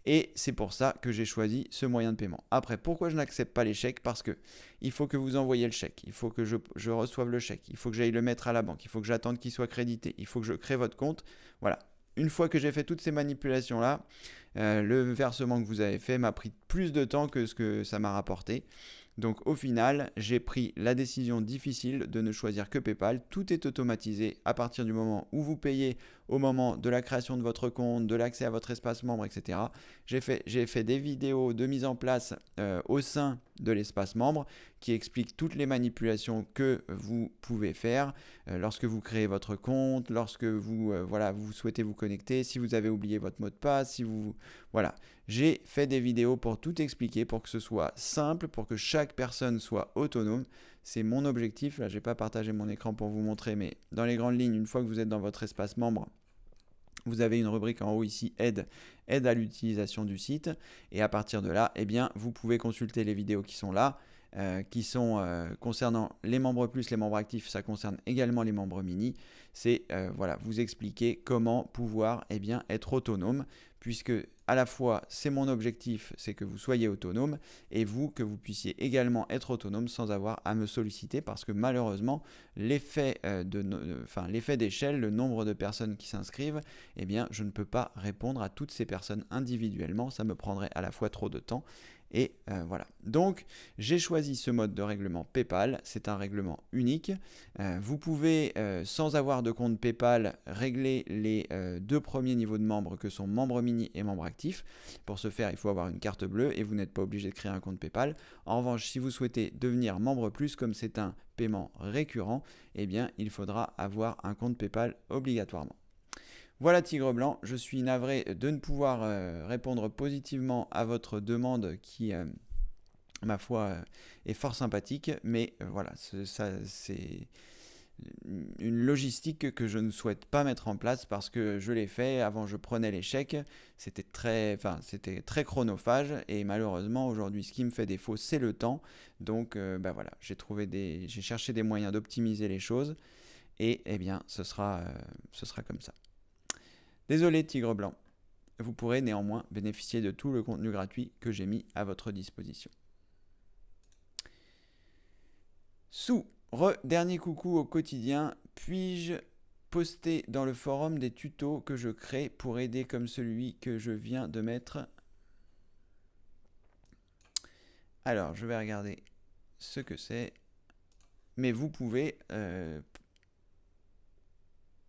Et c'est pour ça que j'ai choisi ce moyen de paiement. Après, pourquoi je n'accepte pas les chèques? Parce que il faut que vous envoyiez le chèque, il faut que je reçoive le chèque, il faut que j'aille le mettre à la banque, il faut que j'attende qu'il soit crédité, il faut que je crée votre compte. Voilà. Une fois que j'ai fait toutes ces manipulations-là, le versement que vous avez fait m'a pris plus de temps que ce que ça m'a rapporté. Donc au final, j'ai pris la décision difficile de ne choisir que PayPal. Tout est automatisé à partir du moment où vous payez, au moment de la création de votre compte, de l'accès à votre espace membre, etc. J'ai fait des vidéos de mise en place au sein de l'espace membre qui expliquent toutes les manipulations que vous pouvez faire lorsque vous créez votre compte, lorsque vous, vous souhaitez vous connecter, si vous avez oublié votre mot de passe, si vous... Voilà. J'ai fait des vidéos pour tout expliquer, pour que ce soit simple, pour que chaque personne soit autonome. C'est mon objectif. Là, je n'ai pas partagé mon écran pour vous montrer, mais dans les grandes lignes, une fois que vous êtes dans votre espace membre, vous avez une rubrique en haut ici, aide à l'utilisation du site. Et à partir de là, eh bien, vous pouvez consulter les vidéos qui sont là, qui sont concernant les membres plus, les membres actifs. Ça concerne également les membres mini. C'est voilà, vous expliquer comment pouvoir être autonome, puisque à la fois c'est mon objectif, c'est que vous soyez autonome, et vous, que vous puissiez également être autonome sans avoir à me solliciter, parce que malheureusement l'effet d'échelle, le nombre de personnes qui s'inscrivent, eh bien je ne peux pas répondre à toutes ces personnes individuellement, ça me prendrait à la fois trop de temps. Et voilà. Donc, j'ai choisi ce mode de règlement PayPal. C'est un règlement unique. Vous pouvez, sans avoir de compte PayPal, régler les deux premiers niveaux de membres que sont membres mini et membres actifs. Pour ce faire, il faut avoir une carte bleue et vous n'êtes pas obligé de créer un compte PayPal. En revanche, si vous souhaitez devenir membre plus, comme c'est un paiement récurrent, eh bien, il faudra avoir un compte PayPal obligatoirement. Voilà Tigre Blanc, je suis navré de ne pouvoir répondre positivement à votre demande qui, ma foi, est fort sympathique, mais voilà, c'est une logistique que je ne souhaite pas mettre en place parce que je l'ai fait, avant je prenais les chèques, c'était très chronophage et malheureusement aujourd'hui ce qui me fait défaut c'est le temps, donc voilà, j'ai cherché des moyens d'optimiser les choses et eh bien ce sera comme ça. Désolé Tigre Blanc, vous pourrez néanmoins bénéficier de tout le contenu gratuit que j'ai mis à votre disposition. Dernier coucou au quotidien, puis-je poster dans le forum des tutos que je crée pour aider comme celui que je viens de mettre? Alors, je vais regarder ce que c'est, mais vous pouvez...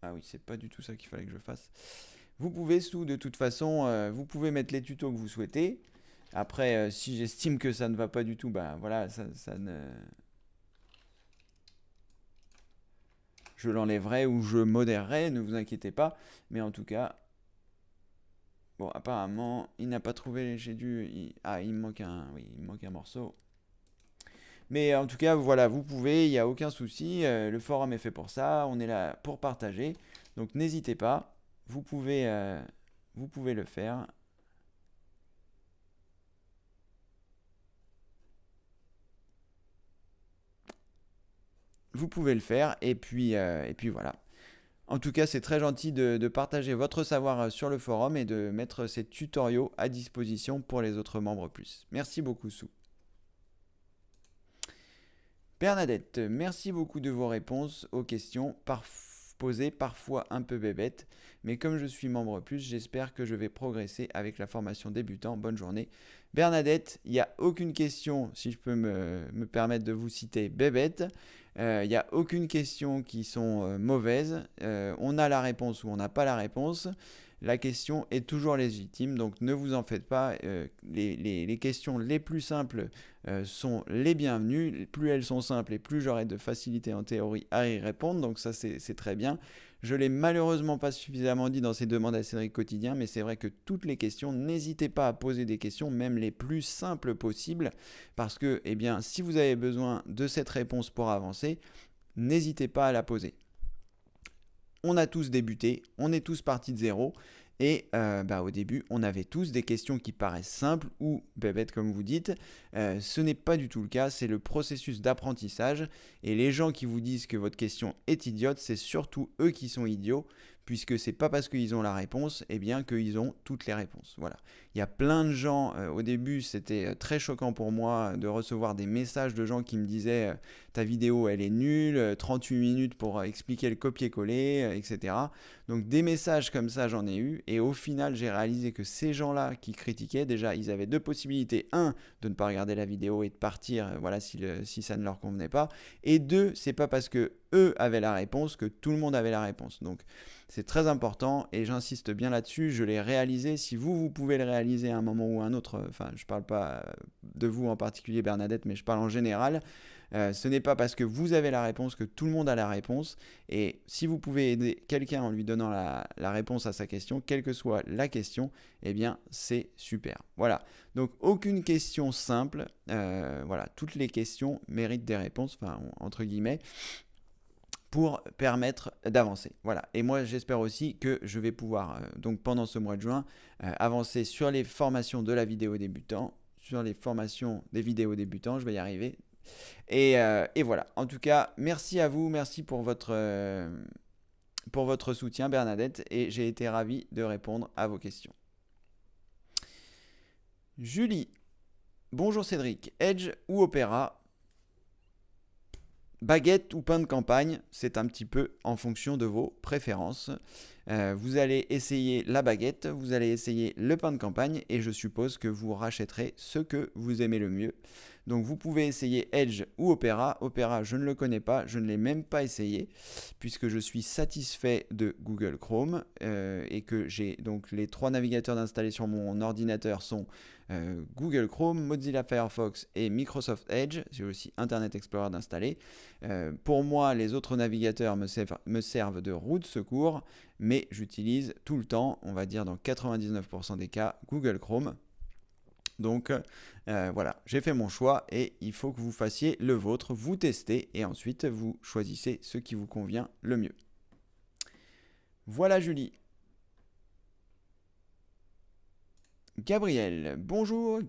Ah oui, c'est pas du tout ça qu'il fallait que je fasse. Vous pouvez de toute façon, vous pouvez mettre les tutos que vous souhaitez. Après, si j'estime que ça ne va pas du tout, ben voilà, ça ne... Je l'enlèverai ou je modérerai, ne vous inquiétez pas. Mais en tout cas, bon, apparemment, il n'a pas trouvé, il me manque un morceau. Mais en tout cas, voilà, vous pouvez, il n'y a aucun souci. Le forum est fait pour ça. On est là pour partager. Donc n'hésitez pas. Vous pouvez le faire. Vous pouvez le faire. Et puis voilà. En tout cas, c'est très gentil de partager votre savoir sur le forum et de mettre ces tutoriaux à disposition pour les autres membres plus. Merci beaucoup, Sou. Bernadette, merci beaucoup de vos réponses aux questions posées, parfois un peu bébêtes, mais comme je suis membre plus, j'espère que je vais progresser avec la formation débutant. Bonne journée. Bernadette, il n'y a aucune question, si je peux me permettre de vous citer, bébête. Il n'y a aucune question qui sont mauvaises. On a la réponse ou on n'a pas la réponse. La question est toujours légitime, donc ne vous en faites pas. Les questions les plus simples sont les bienvenues. Plus elles sont simples et plus j'aurai de facilité en théorie à y répondre, donc ça c'est très bien. Je l'ai malheureusement pas suffisamment dit dans ces demandes à Cédric quotidien, mais c'est vrai que toutes les questions, n'hésitez pas à poser des questions, même les plus simples possibles, parce que eh bien, si vous avez besoin de cette réponse pour avancer, n'hésitez pas à la poser. On a tous débuté, on est tous partis de zéro. Et au début, on avait tous des questions qui paraissent simples ou bébêtes comme vous dites. Ce n'est pas du tout le cas, c'est le processus d'apprentissage. Et les gens qui vous disent que votre question est idiote, c'est surtout eux qui sont idiots, puisque c'est pas parce qu'ils ont la réponse, eh bien qu'ils ont toutes les réponses. Voilà. Il y a plein de gens, au début c'était très choquant pour moi de recevoir des messages de gens qui me disaient ta vidéo elle est nulle, 38 minutes pour expliquer le copier-coller, etc. Donc des messages comme ça j'en ai eu et au final j'ai réalisé que ces gens-là qui critiquaient, déjà ils avaient deux possibilités. Un, de ne pas regarder la vidéo et de partir voilà, si ça ne leur convenait pas. Et deux, c'est pas parce que eux avaient la réponse que tout le monde avait la réponse. Donc c'est très important et j'insiste bien là-dessus, je l'ai réalisé. Si vous pouvez le réaliser à un moment ou à un autre, enfin je parle pas de vous en particulier Bernadette, mais je parle en général, ce n'est pas parce que vous avez la réponse que tout le monde a la réponse. Et si vous pouvez aider quelqu'un en lui donnant la réponse à sa question, quelle que soit la question, eh bien c'est super. Voilà. Donc aucune question simple. Voilà, toutes les questions méritent des réponses, enfin entre guillemets, pour permettre d'avancer. Voilà. Et moi, j'espère aussi que je vais pouvoir, donc pendant ce mois de juin, avancer sur les formations de la vidéo débutant, sur les formations des vidéos débutants. Je vais y arriver. Et voilà. En tout cas, merci à vous, merci pour votre soutien, Bernadette, et j'ai été ravi de répondre à vos questions. Julie, bonjour Cédric, Edge ou Opera? Baguette ou pain de campagne, c'est un petit peu en fonction de vos préférences. Vous allez essayer la baguette, vous allez essayer le pain de campagne et je suppose que vous rachèterez ce que vous aimez le mieux. Donc vous pouvez essayer Edge ou Opera. Opera, je ne le connais pas, je ne l'ai même pas essayé puisque je suis satisfait de Google Chrome et que j'ai donc les trois navigateurs d'installer sur mon ordinateur sont Google Chrome, Mozilla Firefox et Microsoft Edge. J'ai aussi Internet Explorer d'installer. Pour moi, les autres navigateurs me servent de roue de secours, mais j'utilise tout le temps, on va dire dans 99% des cas, Google Chrome. Donc voilà, j'ai fait mon choix et il faut que vous fassiez le vôtre, vous testez et ensuite vous choisissez ce qui vous convient le mieux. Voilà Julie. Gabriel, bonjour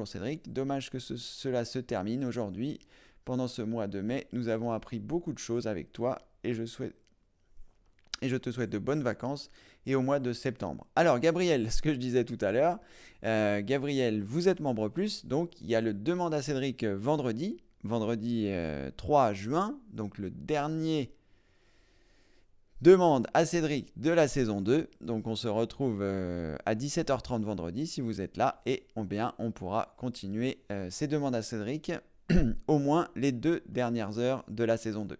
Cédric, dommage que cela se termine aujourd'hui. Pendant ce mois de mai, nous avons appris beaucoup de choses avec toi et je te souhaite de bonnes vacances et au mois de septembre. Alors Gabriel, ce que je disais tout à l'heure, Gabriel, vous êtes membre plus, donc il y a le demande à Cédric vendredi 3 juin, donc le dernier demande à Cédric de la saison 2. Donc on se retrouve à 17h30 vendredi si vous êtes là et on pourra continuer ces demandes à Cédric au moins les 2 dernières heures de la saison 2.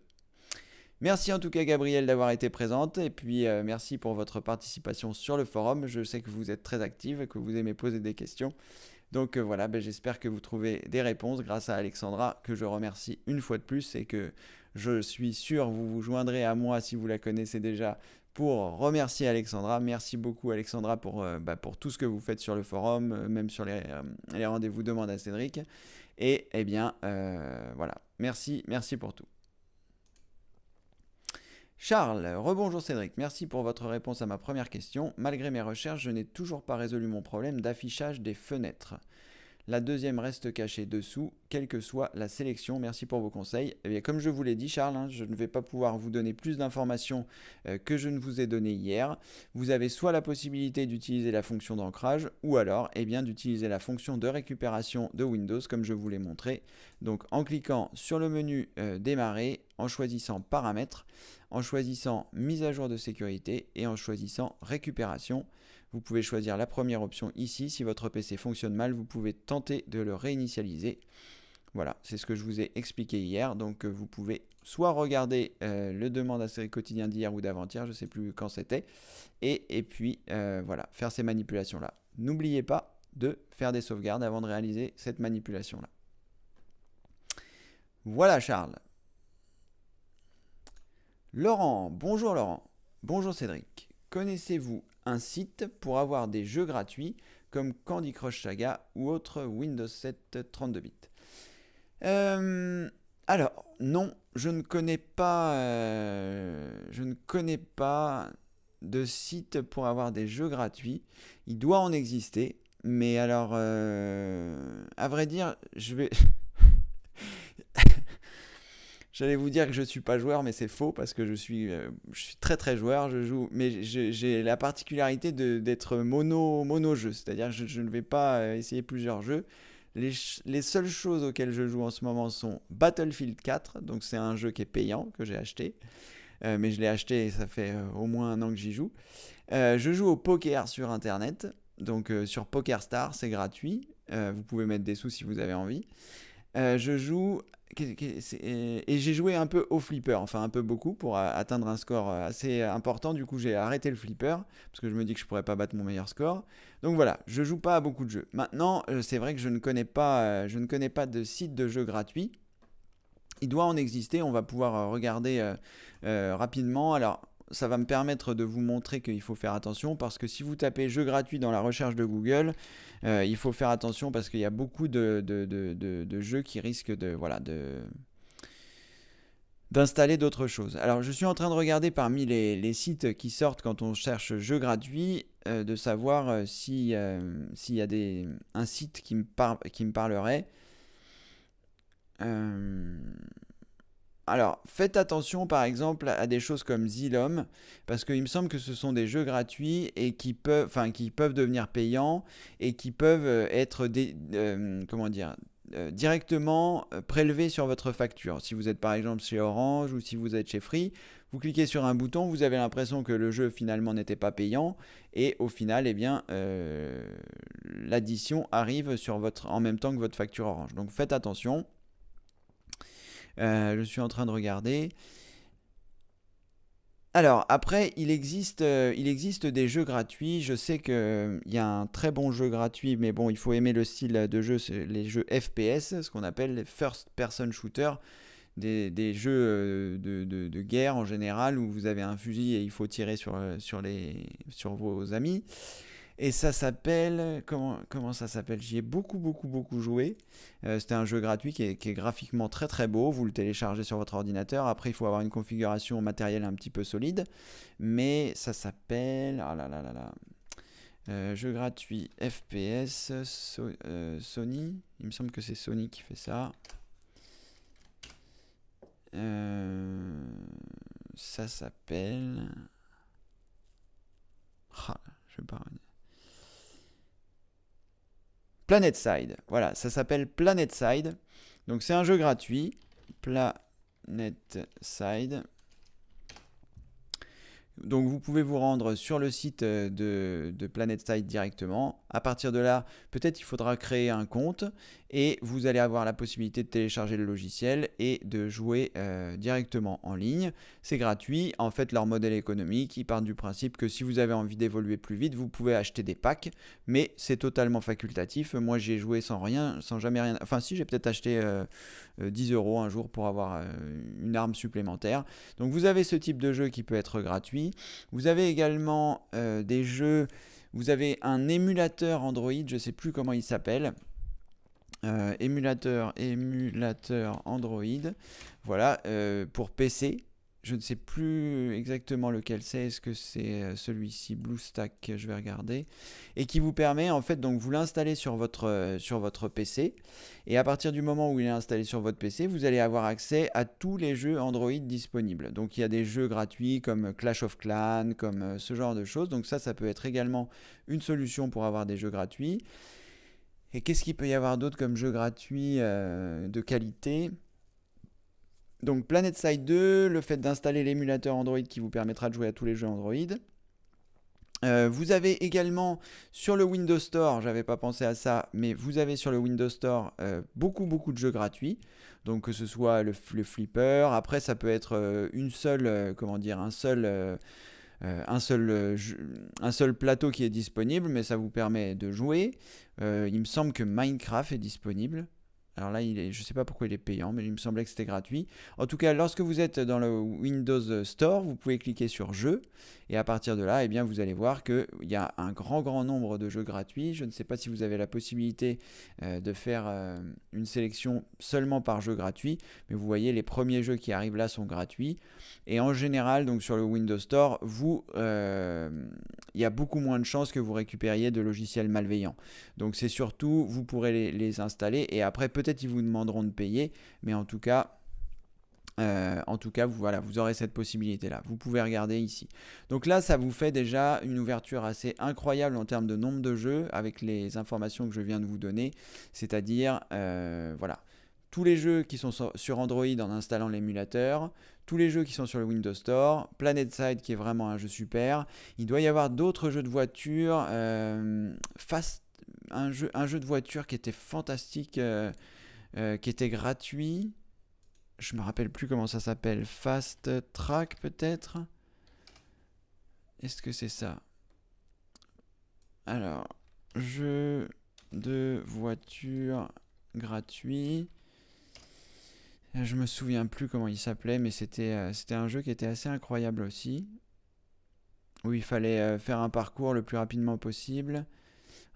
Merci en tout cas Gabriel d'avoir été présente et puis merci pour votre participation sur le forum. Je sais que vous êtes très active, que vous aimez poser des questions. Donc voilà, j'espère que vous trouvez des réponses grâce à Alexandra que je remercie une fois de plus et que je suis sûr vous vous joindrez à moi si vous la connaissez déjà pour remercier Alexandra. Merci beaucoup Alexandra pour tout ce que vous faites sur le forum, même sur les rendez-vous demande à Cédric. Et eh bien, voilà, merci pour tout. Charles, rebonjour Cédric, merci pour votre réponse à ma première question. Malgré mes recherches, je n'ai toujours pas résolu mon problème d'affichage des fenêtres. La deuxième reste cachée dessous, quelle que soit la sélection. Merci pour vos conseils. Eh bien, comme je vous l'ai dit, Charles, je ne vais pas pouvoir vous donner plus d'informations que je ne vous ai donné hier. Vous avez soit la possibilité d'utiliser la fonction d'ancrage, ou alors d'utiliser la fonction de récupération de Windows, comme je vous l'ai montré. Donc, en cliquant sur le menu Démarrer, en choisissant Paramètres, en choisissant Mise à jour de sécurité et en choisissant Récupération. Vous pouvez choisir la première option ici. Si votre PC fonctionne mal, vous pouvez tenter de le réinitialiser. Voilà, c'est ce que je vous ai expliqué hier. Donc vous pouvez soit regarder le demande à série quotidien d'hier ou d'avant-hier, je ne sais plus quand c'était, et puis voilà, faire ces manipulations-là. N'oubliez pas de faire des sauvegardes avant de réaliser cette manipulation-là. Voilà Charles. Laurent, bonjour Laurent. Bonjour Cédric. Connaissez-vous un site pour avoir des jeux gratuits comme Candy Crush Saga ou autre Windows 7 32 bits? Alors, non, je ne connais pas de site pour avoir des jeux gratuits. Il doit en exister, mais alors, à vrai dire, J'allais vous dire que je ne suis pas joueur, mais c'est faux parce que je suis très très joueur. Je joue, mais j'ai la particularité d'être mono jeu, c'est-à-dire que je ne vais pas essayer plusieurs jeux. Les seules choses auxquelles je joue en ce moment sont Battlefield 4, donc c'est un jeu qui est payant que j'ai acheté, mais je l'ai acheté et ça fait au moins un an que j'y joue. Je joue au poker sur internet, donc sur PokerStars, c'est gratuit. Vous pouvez mettre des sous si vous avez envie. Je joue et j'ai joué un peu au flipper, enfin un peu beaucoup pour atteindre un score assez important. Du coup, j'ai arrêté le flipper parce que je me dis que je pourrais pas battre mon meilleur score. Donc voilà, je joue pas à beaucoup de jeux. Maintenant, c'est vrai que je ne connais pas de site de jeux gratuit. Il doit en exister. On va pouvoir regarder rapidement. Alors, ça va me permettre de vous montrer qu'il faut faire attention parce que si vous tapez jeux gratuits dans la recherche de Google, il faut faire attention parce qu'il y a beaucoup de jeux qui risquent d'installer d'autres choses. Alors je suis en train de regarder parmi les sites qui sortent quand on cherche jeux gratuits, de savoir s'il y a un site qui me parlerait. Alors, faites attention par exemple à des choses comme Xylom, parce qu'il me semble que ce sont des jeux gratuits et qui peuvent devenir payants et qui peuvent être directement prélevés sur votre facture. Si vous êtes par exemple chez Orange ou si vous êtes chez Free, vous cliquez sur un bouton, vous avez l'impression que le jeu finalement n'était pas payant et au final, l'addition arrive en même temps que votre facture Orange. Donc faites attention. Je suis en train de regarder. Alors, après, il existe des jeux gratuits. Je sais qu'il y a un très bon jeu gratuit, mais bon, il faut aimer le style de jeu, c'est les jeux FPS, ce qu'on appelle les First Person Shooter, des jeux de guerre en général, où vous avez un fusil et il faut tirer sur vos amis. Et ça s'appelle... Comment ça s'appelle? J'y ai beaucoup joué. C'était un jeu gratuit qui est graphiquement très très beau. Vous le téléchargez sur votre ordinateur. Après, il faut avoir une configuration matérielle un petit peu solide. Mais ça s'appelle... Ah là là là là. Jeu gratuit FPS Sony. Il me semble que c'est Sony qui fait ça. Ça s'appelle... je vais pas... PlanetSide, voilà, ça s'appelle PlanetSide. Donc c'est un jeu gratuit, PlanetSide. Donc vous pouvez vous rendre sur le site de PlanetSide directement. À partir de là, peut-être il faudra créer un compte et vous allez avoir la possibilité de télécharger le logiciel et de jouer directement en ligne. C'est gratuit. En fait, leur modèle économique, ils partent du principe que si vous avez envie d'évoluer plus vite, vous pouvez acheter des packs, mais c'est totalement facultatif. Moi, j'ai joué sans jamais rien. Enfin, si, j'ai peut-être acheté 10 € un jour pour avoir une arme supplémentaire. Donc, vous avez ce type de jeu qui peut être gratuit. Vous avez également des jeux. Vous avez un émulateur Android, je ne sais plus comment il s'appelle. Émulateur Android, voilà, pour PC. Je ne sais plus exactement lequel c'est. Est-ce que c'est celui-ci, BlueStack? Je vais regarder. Et qui vous permet, en fait, donc vous l'installez sur votre PC. Et à partir du moment où il est installé sur votre PC, vous allez avoir accès à tous les jeux Android disponibles. Donc il y a des jeux gratuits comme Clash of Clans, comme ce genre de choses. Donc ça peut être également une solution pour avoir des jeux gratuits. Et qu'est-ce qu'il peut y avoir d'autre comme jeu gratuit de qualité? Donc PlanetSide 2, le fait d'installer l'émulateur Android qui vous permettra de jouer à tous les jeux Android. Vous avez également sur le Windows Store, j'avais pas pensé à ça, mais vous avez sur le Windows Store beaucoup de jeux gratuits. Donc que ce soit le Flipper, après ça peut être un seul plateau qui est disponible, mais ça vous permet de jouer. Il me semble que Minecraft est disponible. Alors là, je ne sais pas pourquoi il est payant, mais il me semblait que c'était gratuit. En tout cas, lorsque vous êtes dans le Windows Store, vous pouvez cliquer sur Jeux. Et à partir de là, eh bien, vous allez voir qu'il y a un grand nombre de jeux gratuits. Je ne sais pas si vous avez la possibilité de faire une sélection seulement par jeu gratuit. Mais vous voyez, les premiers jeux qui arrivent là sont gratuits. Et en général, donc sur le Windows Store, il y a beaucoup moins de chances que vous récupériez de logiciels malveillants. Donc c'est surtout, vous pourrez les installer et après peut-être ils vous demanderont de payer, mais en tout cas vous aurez cette possibilité-là. Vous pouvez regarder ici. Donc là, ça vous fait déjà une ouverture assez incroyable en termes de nombre de jeux avec les informations que je viens de vous donner. C'est-à-dire, tous les jeux qui sont sur Android en installant l'émulateur, tous les jeux qui sont sur le Windows Store, PlanetSide qui est vraiment un jeu super. Il doit y avoir d'autres jeux de voiture, un jeu de voiture qui était fantastique, qui était gratuit. Je me rappelle plus comment ça s'appelle. Fast Track peut-être. Est-ce que c'est ça? Alors, jeu de voiture gratuit. Je me souviens plus comment il s'appelait, mais c'était un jeu qui était assez incroyable aussi. Où il fallait faire un parcours le plus rapidement possible.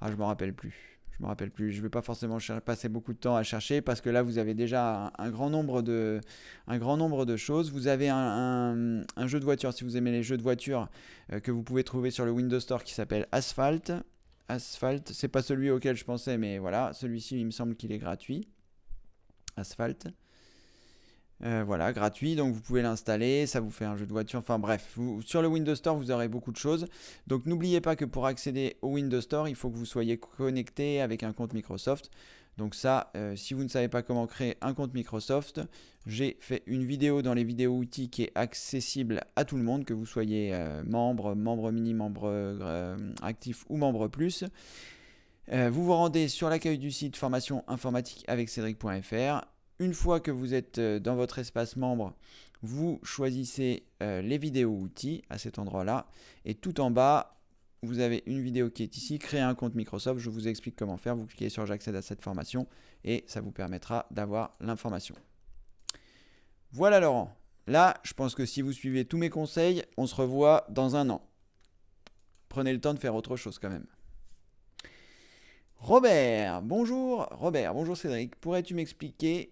Ah, je me rappelle plus. Je ne vais pas forcément passer beaucoup de temps à chercher parce que là, vous avez déjà un grand nombre de choses. Vous avez un jeu de voiture, si vous aimez les jeux de voiture, que vous pouvez trouver sur le Windows Store qui s'appelle Asphalt. Asphalt, c'est pas celui auquel je pensais, mais voilà, celui-ci, il me semble qu'il est gratuit. Asphalt. Voilà, gratuit, donc vous pouvez l'installer, ça vous fait un jeu de voiture, enfin bref, sur le Windows Store vous aurez beaucoup de choses. Donc n'oubliez pas que pour accéder au Windows Store, il faut que vous soyez connecté avec un compte Microsoft. Donc ça, si vous ne savez pas comment créer un compte Microsoft, j'ai fait une vidéo dans les vidéos outils qui est accessible à tout le monde, que vous soyez membre mini, membre actif ou membre plus. Vous vous rendez sur l'accueil du site formation informatique avec Cédric.fr. Une fois que vous êtes dans votre espace membre, vous choisissez les vidéos outils à cet endroit-là. Et tout en bas, vous avez une vidéo qui est ici, créer un compte Microsoft. Je vous explique comment faire. Vous cliquez sur j'accède à cette formation et ça vous permettra d'avoir l'information. Voilà Laurent. Là, je pense que si vous suivez tous mes conseils, on se revoit dans un an. Prenez le temps de faire autre chose quand même. Robert, bonjour Cédric. Pourrais-tu m'expliquer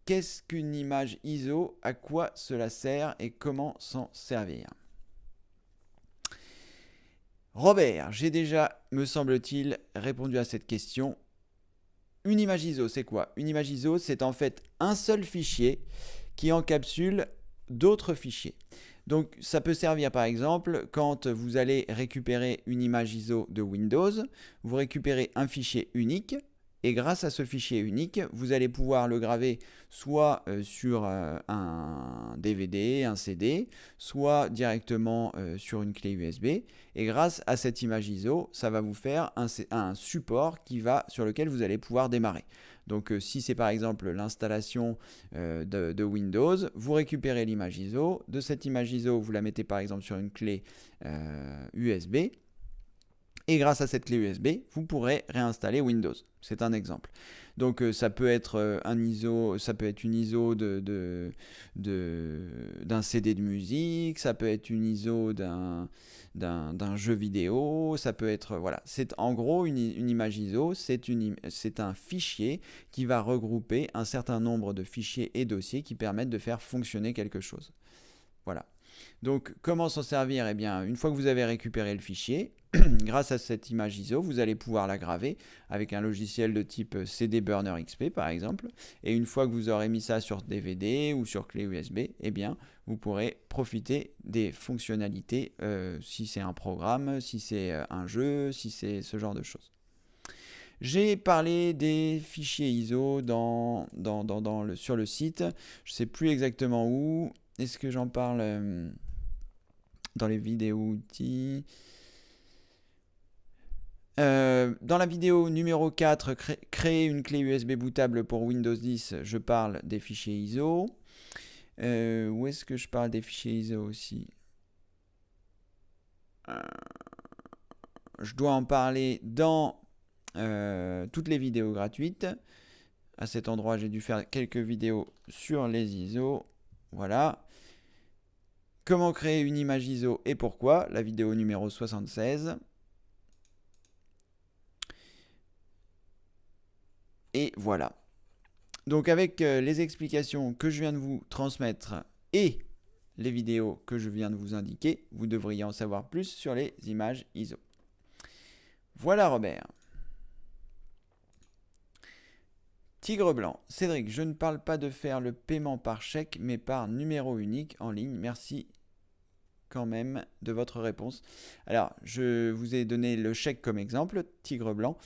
qu'est-ce qu'une image ISO, à quoi cela sert et comment s'en servir? Robert, j'ai déjà, me semble-t-il, répondu à cette question. Une image ISO, c'est quoi? Une image ISO, c'est en fait un seul fichier qui encapsule d'autres fichiers. Donc ça peut servir par exemple quand vous allez récupérer une image ISO de Windows, vous récupérez un fichier unique. Et grâce à ce fichier unique, vous allez pouvoir le graver soit sur un DVD, un CD, soit directement sur une clé USB. Et grâce à cette image ISO, ça va vous faire un support sur lequel vous allez pouvoir démarrer. Donc si c'est par exemple l'installation de Windows, vous récupérez l'image ISO. De cette image ISO, vous la mettez par exemple sur une clé USB. Et grâce à cette clé USB, vous pourrez réinstaller Windows. C'est un exemple. Donc ça peut être un ISO, ça peut être une ISO d'un CD de musique, ça peut être une ISO d'un jeu vidéo, ça peut être voilà. C'est en gros une image ISO, c'est un fichier qui va regrouper un certain nombre de fichiers et dossiers qui permettent de faire fonctionner quelque chose. Voilà. Donc, comment s'en servir? Eh bien, une fois que vous avez récupéré le fichier, grâce à cette image ISO, vous allez pouvoir la graver avec un logiciel de type CD Burner XP, par exemple. Et une fois que vous aurez mis ça sur DVD ou sur clé USB, eh bien, vous pourrez profiter des fonctionnalités, si c'est un programme, si c'est un jeu, si c'est ce genre de choses. J'ai parlé des fichiers ISO sur le site. Je ne sais plus exactement où. Est-ce que j'en parle dans les vidéos outils? Dans la vidéo numéro 4, créer une clé USB bootable pour Windows 10, je parle des fichiers ISO. Où est-ce que je parle des fichiers ISO aussi? Je dois en parler dans toutes les vidéos gratuites. À cet endroit, j'ai dû faire quelques vidéos sur les ISO. Voilà. Comment créer une image ISO et pourquoi? La vidéo numéro 76. Et voilà. Donc avec les explications que je viens de vous transmettre et les vidéos que je viens de vous indiquer, vous devriez en savoir plus sur les images ISO. Voilà Robert. Tigre blanc. Cédric, je ne parle pas de faire le paiement par chèque, mais par numéro unique en ligne. Merci quand même de votre réponse. Alors, je vous ai donné le chèque comme exemple, Tigre blanc.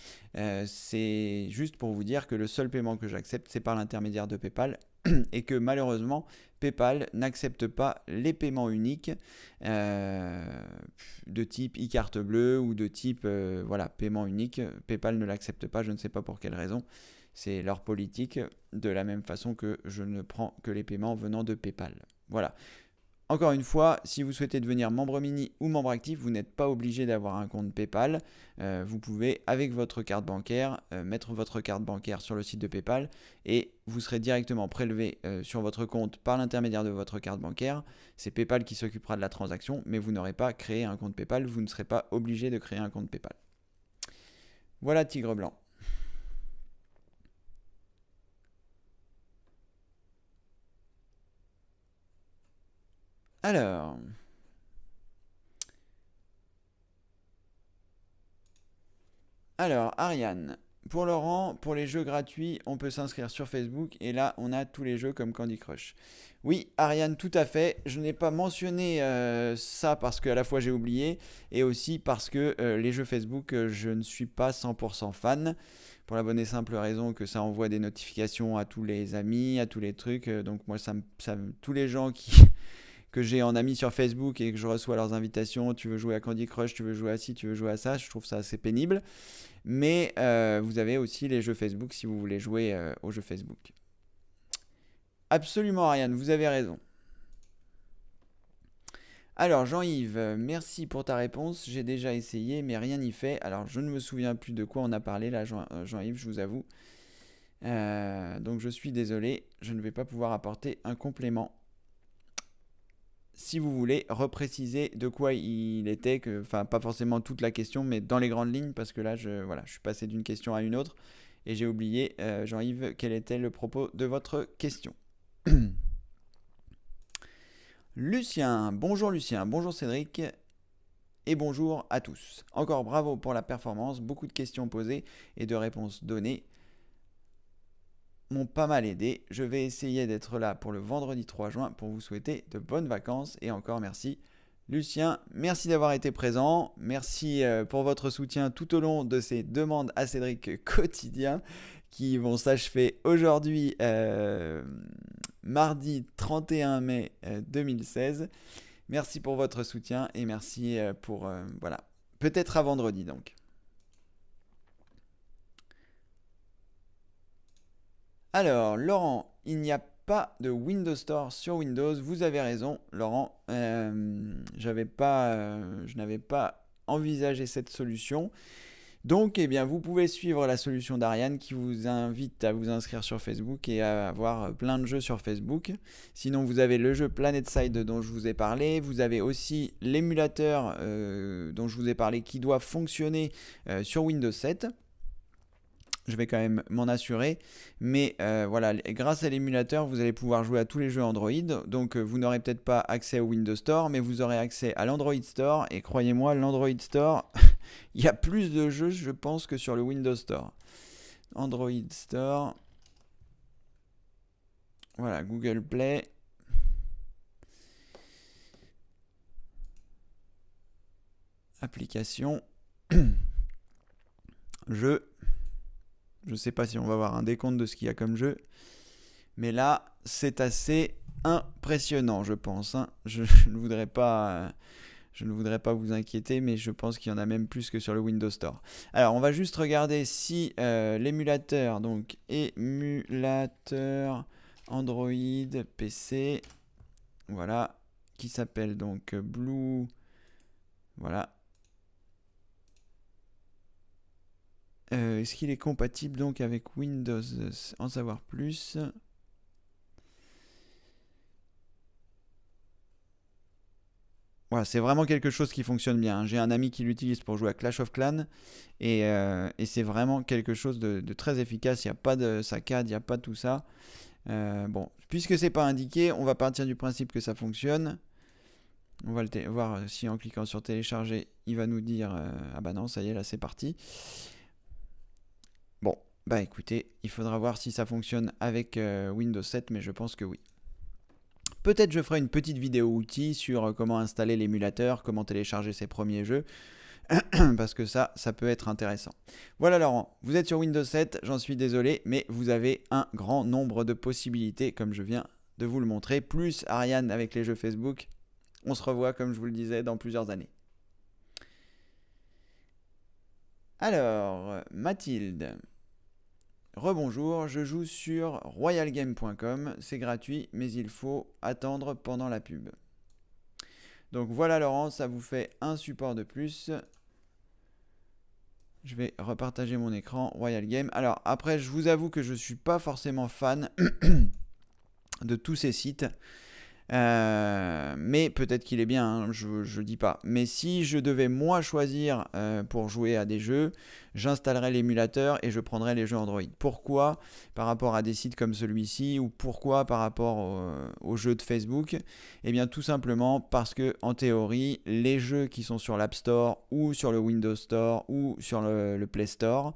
C'est juste pour vous dire que le seul paiement que j'accepte, c'est par l'intermédiaire de PayPal et que malheureusement, PayPal n'accepte pas les paiements uniques de type e-carte bleue ou de type paiement unique. PayPal ne l'accepte pas, je ne sais pas pour quelle raison. C'est leur politique, de la même façon que je ne prends que les paiements venant de PayPal. Voilà. Encore une fois, si vous souhaitez devenir membre mini ou membre actif, vous n'êtes pas obligé d'avoir un compte PayPal. Vous pouvez, avec votre carte bancaire, mettre votre carte bancaire sur le site de PayPal et vous serez directement prélevé sur votre compte par l'intermédiaire de votre carte bancaire. C'est PayPal qui s'occupera de la transaction, mais vous n'aurez pas créé un compte PayPal. Vous ne serez pas obligé de créer un compte PayPal. Voilà Tigre blanc. Alors, Ariane, pour Laurent, pour les jeux gratuits, on peut s'inscrire sur Facebook et là, on a tous les jeux comme Candy Crush. Oui, Ariane, tout à fait. Je n'ai pas mentionné ça parce qu'à la fois j'ai oublié et aussi parce que les jeux Facebook, je ne suis pas 100% fan. Pour la bonne et simple raison que ça envoie des notifications à tous les amis, à tous les trucs. Donc moi, tous les gens que j'ai en amis sur Facebook et que je reçois leurs invitations, tu veux jouer à Candy Crush, tu veux jouer à ci, tu veux jouer à ça, je trouve ça assez pénible. Mais vous avez aussi les jeux Facebook si vous voulez jouer aux jeux Facebook. Absolument Ariane, vous avez raison. Alors Jean-Yves, merci pour ta réponse. J'ai déjà essayé mais rien n'y fait. Alors je ne me souviens plus de quoi on a parlé là Jean-Yves, je vous avoue. Donc je suis désolé, je ne vais pas pouvoir apporter un complément. Si vous voulez repréciser de quoi il était, enfin pas forcément toute la question, mais dans les grandes lignes, parce que là je suis passé d'une question à une autre et j'ai oublié, Jean-Yves, quel était le propos de votre question. Lucien, bonjour Cédric et bonjour à tous. Encore bravo pour la performance, beaucoup de questions posées et de réponses données m'ont pas mal aidé. Je vais essayer d'être là pour le vendredi 3 juin pour vous souhaiter de bonnes vacances et encore merci. Lucien, merci d'avoir été présent. Merci pour votre soutien tout au long de ces demandes à Cédric quotidiens qui vont s'achever aujourd'hui mardi 31 mai 2016. Merci pour votre soutien et merci pour... voilà, peut-être à vendredi donc. Alors, Laurent, il n'y a pas de Windows Store sur Windows. Vous avez raison, Laurent. Je n'avais pas envisagé cette solution. Donc, eh bien, vous pouvez suivre la solution d'Ariane qui vous invite à vous inscrire sur Facebook et à avoir plein de jeux sur Facebook. Sinon, vous avez le jeu PlanetSide dont je vous ai parlé. Vous avez aussi l'émulateur dont je vous ai parlé qui doit fonctionner sur Windows 7. Je vais quand même m'en assurer, mais voilà, grâce à l'émulateur, vous allez pouvoir jouer à tous les jeux Android. Donc vous n'aurez peut-être pas accès au Windows Store, mais vous aurez accès à l'Android Store. Et croyez-moi, l'Android Store, il y a plus de jeux, je pense, que sur le Windows Store. Android Store. Voilà, Google Play. Application. Jeux. Je ne sais pas si on va avoir un décompte de ce qu'il y a comme jeu. Mais là, c'est assez impressionnant, je pense. Hein. Je ne voudrais pas vous inquiéter, mais je pense qu'il y en a même plus que sur le Windows Store. Alors, on va juste regarder si l'émulateur, donc émulateur Android PC, voilà, qui s'appelle donc Blue, voilà. Est-ce qu'il est compatible donc avec Windows? En savoir plus. Voilà, c'est vraiment quelque chose qui fonctionne bien. J'ai un ami qui l'utilise pour jouer à Clash of Clans et c'est vraiment quelque chose de très efficace. Il n'y a pas de saccade, il n'y a pas de tout ça. Bon, puisque c'est pas indiqué, on va partir du principe que ça fonctionne. On va le voir si en cliquant sur télécharger, il va nous dire ah bah non, ça y est, là c'est parti. Bon, bah écoutez, il faudra voir si ça fonctionne avec Windows 7, mais je pense que oui. Peut-être je ferai une petite vidéo outil sur comment installer l'émulateur, comment télécharger ses premiers jeux, parce que ça peut être intéressant. Voilà Laurent, vous êtes sur Windows 7, j'en suis désolé, mais vous avez un grand nombre de possibilités, comme je viens de vous le montrer, plus Ariane avec les jeux Facebook. On se revoit, comme je vous le disais, dans plusieurs années. Alors, Mathilde. Rebonjour, je joue sur royalgame.com, c'est gratuit, mais il faut attendre pendant la pub. Donc voilà Laurent, ça vous fait un support de plus. Je vais repartager mon écran, Royal Game. Alors après, je vous avoue que je ne suis pas forcément fan de tous ces sites. Mais peut-être qu'il est bien, hein, je dis pas. Mais si je devais moi choisir pour jouer à des jeux, j'installerais l'émulateur et je prendrais les jeux Android. Pourquoi par rapport à des sites comme celui-ci ou pourquoi par rapport aux jeux de Facebook? Eh bien tout simplement parce que en théorie, les jeux qui sont sur l'App Store ou sur le Windows Store ou sur le Play Store,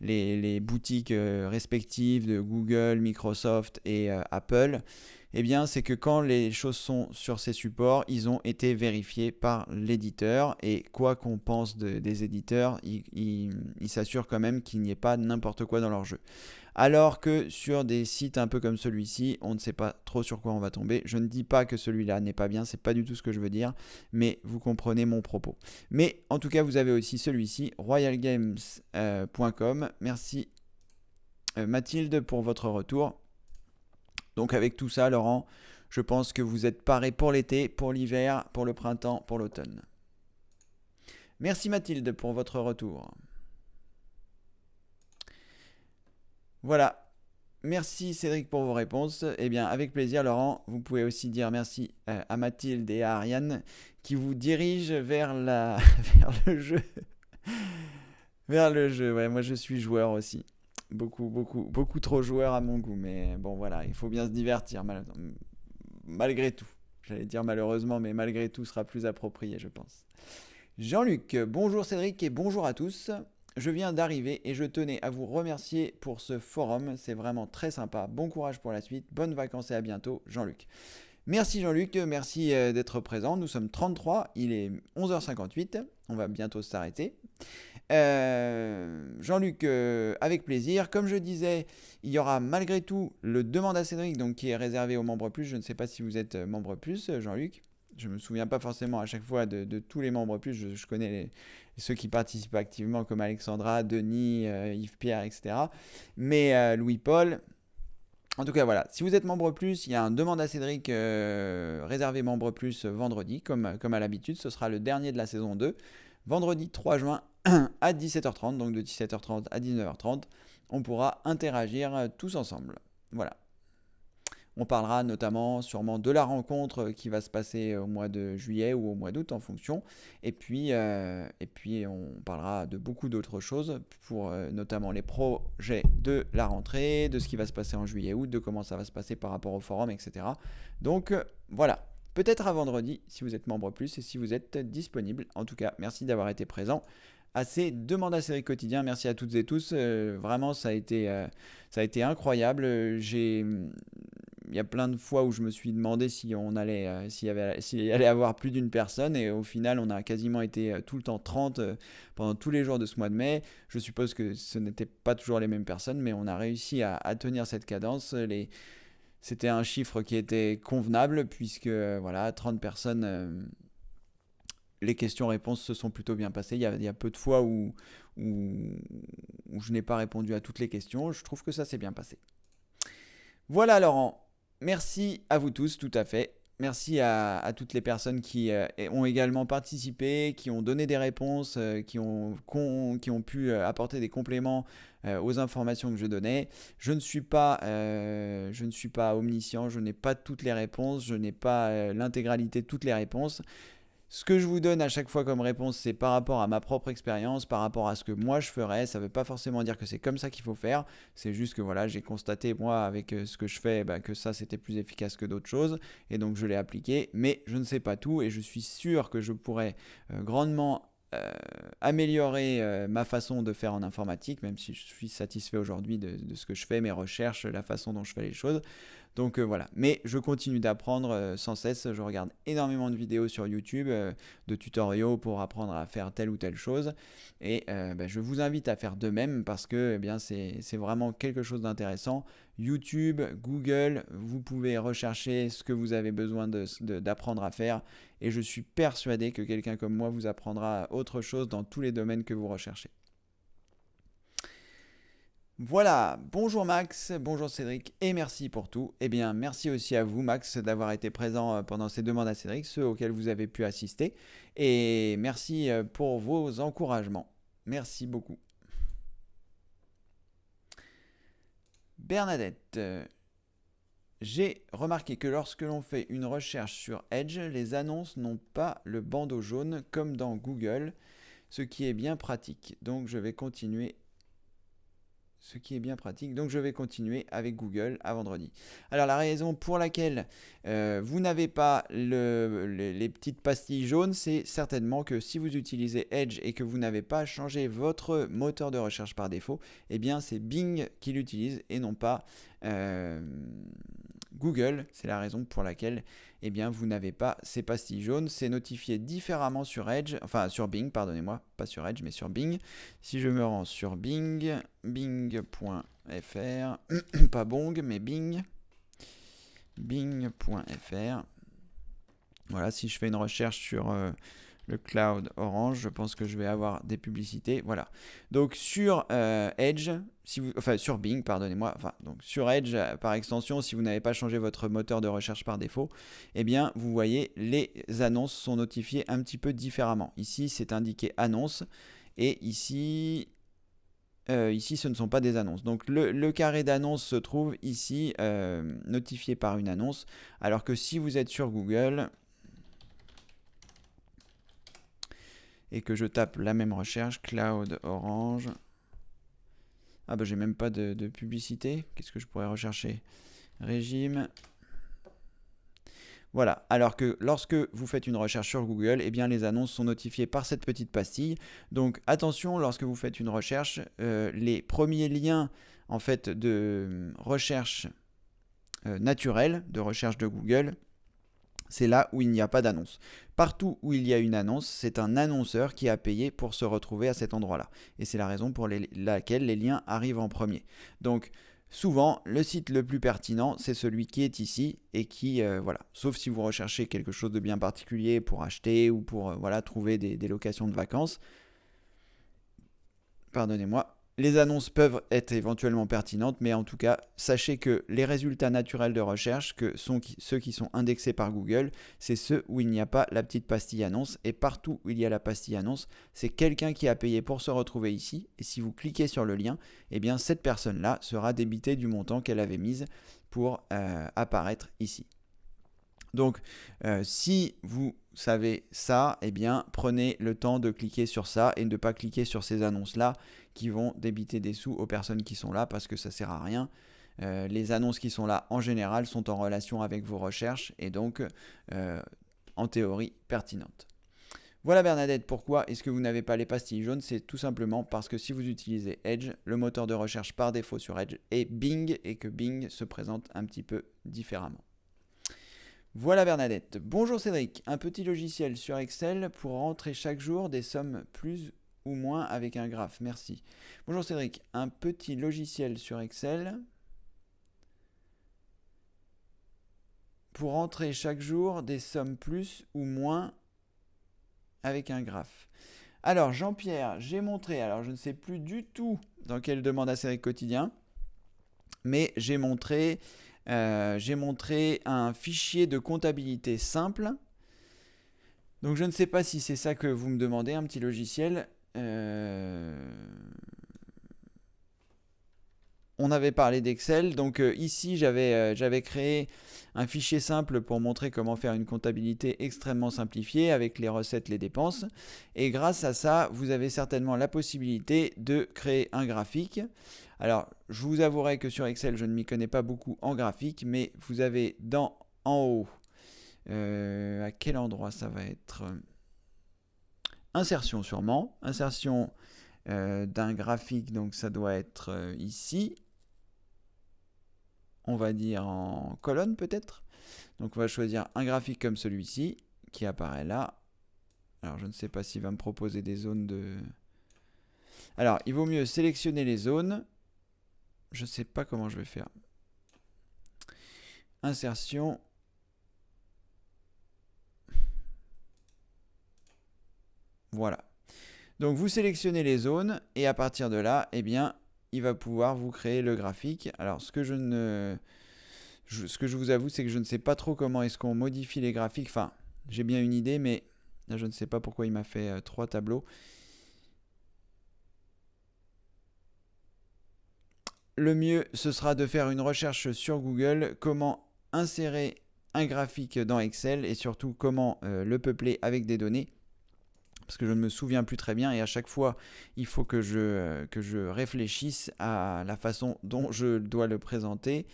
les boutiques respectives de Google, Microsoft et Apple, eh bien, c'est que quand les choses sont sur ces supports, ils ont été vérifiés par l'éditeur. Et quoi qu'on pense des éditeurs, ils s'assurent quand même qu'il n'y ait pas n'importe quoi dans leur jeu. Alors que sur des sites un peu comme celui-ci, on ne sait pas trop sur quoi on va tomber. Je ne dis pas que celui-là n'est pas bien, c'est pas du tout ce que je veux dire, mais vous comprenez mon propos. Mais en tout cas, vous avez aussi celui-ci, royalgames.com. Merci Mathilde pour votre retour. Donc avec tout ça, Laurent, je pense que vous êtes paré pour l'été, pour l'hiver, pour le printemps, pour l'automne. Merci Mathilde pour votre retour. Voilà. Merci Cédric pour vos réponses. Eh bien, avec plaisir, Laurent. Vous pouvez aussi dire merci à Mathilde et à Ariane qui vous dirigent vers vers le jeu. Vers le jeu. Ouais, moi je suis joueur aussi. Beaucoup trop joueur à mon goût. Mais bon, voilà, il faut bien se divertir malgré tout. J'allais dire malheureusement, mais malgré tout sera plus approprié, je pense. Jean-Luc, bonjour Cédric et bonjour à tous. Je viens d'arriver et je tenais à vous remercier pour ce forum. C'est vraiment très sympa. Bon courage pour la suite. Bonnes vacances et à bientôt, Jean-Luc. Merci Jean-Luc, merci d'être présent. Nous sommes 33, il est 11h58. On va bientôt s'arrêter. Jean-Luc, avec plaisir. Comme je disais, il y aura malgré tout le Demande à Cédric, donc qui est réservé aux membres plus. Je ne sais pas si vous êtes membre plus, Jean-Luc. Je ne me souviens pas forcément à chaque fois de tous les membres plus. Je connais ceux qui participent activement comme Alexandra, Denis, Yves-Pierre, etc. Mais Louis-Paul. En tout cas, voilà. Si vous êtes membre plus, il y a un Demande à Cédric réservé membre plus vendredi, comme à l'habitude. Ce sera le dernier de la saison 2. Vendredi 3 juin à 17h30, donc de 17h30 à 19h30, on pourra interagir tous ensemble. Voilà. On parlera notamment sûrement de la rencontre qui va se passer au mois de juillet ou au mois d'août en fonction. Et puis on parlera de beaucoup d'autres choses pour notamment les projets de la rentrée, de ce qui va se passer en juillet-août, de comment ça va se passer par rapport au forum, etc. Donc voilà. Peut-être à vendredi si vous êtes membre plus et si vous êtes disponible. En tout cas, merci d'avoir été présent à ces Demandes à Cédric quotidien. Merci à toutes et tous. Vraiment, ça a été incroyable. Il y a plein de fois où je me suis demandé s'il allait y avoir plus d'une personne et au final on a quasiment été tout le temps 30 pendant tous les jours de ce mois de mai. Je suppose que ce n'étaient pas toujours les mêmes personnes, mais on a réussi à tenir cette cadence. C'était un chiffre qui était convenable puisque voilà, 30 personnes, les questions-réponses se sont plutôt bien passées. Il y a peu de fois où je n'ai pas répondu à toutes les questions. Je trouve que ça s'est bien passé. Voilà Laurent. Merci à vous tous, tout à fait. Merci à toutes les personnes qui ont également participé, qui ont donné des réponses, qui ont pu apporter des compléments aux informations que je donnais. Je ne suis pas omniscient, je n'ai pas toutes les réponses, je n'ai pas l'intégralité de toutes les réponses. Ce que je vous donne à chaque fois comme réponse, c'est par rapport à ma propre expérience, par rapport à ce que moi je ferais. Ça ne veut pas forcément dire que c'est comme ça qu'il faut faire. C'est juste que voilà, j'ai constaté moi avec ce que je fais que ça c'était plus efficace que d'autres choses. Et donc je l'ai appliqué. Mais je ne sais pas tout et je suis sûr que je pourrais grandement améliorer ma façon de faire en informatique, même si je suis satisfait aujourd'hui de ce que je fais, mes recherches, la façon dont je fais les choses. Donc voilà, mais je continue d'apprendre sans cesse, je regarde énormément de vidéos sur YouTube, de tutoriaux pour apprendre à faire telle ou telle chose, et je vous invite à faire de même parce que c'est vraiment quelque chose d'intéressant. YouTube, Google, vous pouvez rechercher ce que vous avez besoin d'apprendre à faire, et je suis persuadé que quelqu'un comme moi vous apprendra autre chose dans tous les domaines que vous recherchez. Voilà, bonjour Max, bonjour Cédric et merci pour tout. Eh bien, merci aussi à vous Max d'avoir été présent pendant ces demandes à Cédric, ceux auxquels vous avez pu assister. Et merci pour vos encouragements. Merci beaucoup. Bernadette, j'ai remarqué que lorsque l'on fait une recherche sur Edge, les annonces n'ont pas le bandeau jaune comme dans Google, ce qui est bien pratique. Donc je vais continuer avec Google à vendredi. Alors la raison pour laquelle vous n'avez pas les petites pastilles jaunes, c'est certainement que si vous utilisez Edge et que vous n'avez pas changé votre moteur de recherche par défaut, eh bien c'est Bing qui l'utilise et non pas Google. C'est la raison pour laquelle vous n'avez pas ces pastilles jaunes. C'est notifié différemment sur Edge, enfin sur Bing, pardonnez-moi, pas sur Edge, mais sur Bing. Si je me rends sur Bing, bing.fr, pas Bong, mais Bing, bing.fr. Voilà, si je fais une recherche sur le cloud Orange, je pense que je vais avoir des publicités. Voilà. Donc sur Edge, sur Bing, pardonnez-moi, donc sur Edge par extension, si vous n'avez pas changé votre moteur de recherche par défaut, eh bien vous voyez les annonces sont notifiées un petit peu différemment. Ici c'est indiqué annonce et ici ce ne sont pas des annonces. Donc le carré d'annonce se trouve ici notifié par une annonce, alors que si vous êtes sur Google et que je tape la même recherche, Cloud Orange. Ah bah j'ai même pas de publicité. Qu'est-ce que je pourrais rechercher? Régime. Voilà, alors que lorsque vous faites une recherche sur Google, eh bien les annonces sont notifiées par cette petite pastille. Donc attention, lorsque vous faites une recherche, les premiers liens en fait de recherche naturelle, de recherche de Google, c'est là où il n'y a pas d'annonce. Partout où il y a une annonce, c'est un annonceur qui a payé pour se retrouver à cet endroit-là. Et c'est la raison pour laquelle les liens arrivent en premier. Donc, souvent, le site le plus pertinent, c'est celui qui est ici et qui, voilà. Sauf si vous recherchez quelque chose de bien particulier pour acheter ou pour, voilà, trouver des locations de vacances. Pardonnez-moi. Les annonces peuvent être éventuellement pertinentes, mais en tout cas, sachez que les résultats naturels de recherche, que sont ceux qui sont indexés par Google, c'est ceux où il n'y a pas la petite pastille annonce. Et partout où il y a la pastille annonce, c'est quelqu'un qui a payé pour se retrouver ici. Et si vous cliquez sur le lien, eh bien cette personne-là sera débitée du montant qu'elle avait mise pour apparaître ici. Donc, si vous savez ça, eh bien, prenez le temps de cliquer sur ça et de ne pas cliquer sur ces annonces-là qui vont débiter des sous aux personnes qui sont là parce que ça ne sert à rien. Les annonces qui sont là, en général, sont en relation avec vos recherches et donc, en théorie, pertinentes. Voilà Bernadette, pourquoi est-ce que vous n'avez pas les pastilles jaunes? C'est tout simplement parce que si vous utilisez Edge, le moteur de recherche par défaut sur Edge est Bing et que Bing se présente un petit peu différemment. Voilà Bernadette. Bonjour Cédric, un petit logiciel sur Excel pour rentrer chaque jour des sommes plus ou moins avec un graphe. Merci. Bonjour Cédric, un petit logiciel sur Excel pour rentrer chaque jour des sommes plus ou moins avec un graphe. Alors Jean-Pierre, j'ai montré, alors je ne sais plus du tout dans quelle demande à Cédric quotidien, mais j'ai montré un fichier de comptabilité simple. Donc je ne sais pas si c'est ça que vous me demandez, un petit logiciel. On avait parlé d'Excel, donc ici j'avais créé un fichier simple pour montrer comment faire une comptabilité extrêmement simplifiée avec les recettes, les dépenses. Et grâce à ça, vous avez certainement la possibilité de créer un graphique. Alors, je vous avouerai que sur Excel, je ne m'y connais pas beaucoup en graphique, mais vous avez en haut, à quel endroit ça va être? Insertion sûrement, insertion d'un graphique, donc ça doit être ici. On va dire en colonne peut-être. Donc on va choisir un graphique comme celui-ci qui apparaît là. Alors je ne sais pas s'il va me proposer des zones de... Alors il vaut mieux sélectionner les zones. Je ne sais pas comment je vais faire. Insertion. Voilà. Donc vous sélectionnez les zones et à partir de là, eh bien, il va pouvoir vous créer le graphique. Alors ce que je vous avoue, c'est que je ne sais pas trop comment est-ce qu'on modifie les graphiques. Enfin, j'ai bien une idée, mais là je ne sais pas pourquoi il m'a fait 3 tableaux. Le mieux, ce sera de faire une recherche sur Google, comment insérer un graphique dans Excel et surtout comment le peupler avec des données. Parce que je ne me souviens plus très bien et à chaque fois, il faut que je réfléchisse à la façon dont je dois le présenter.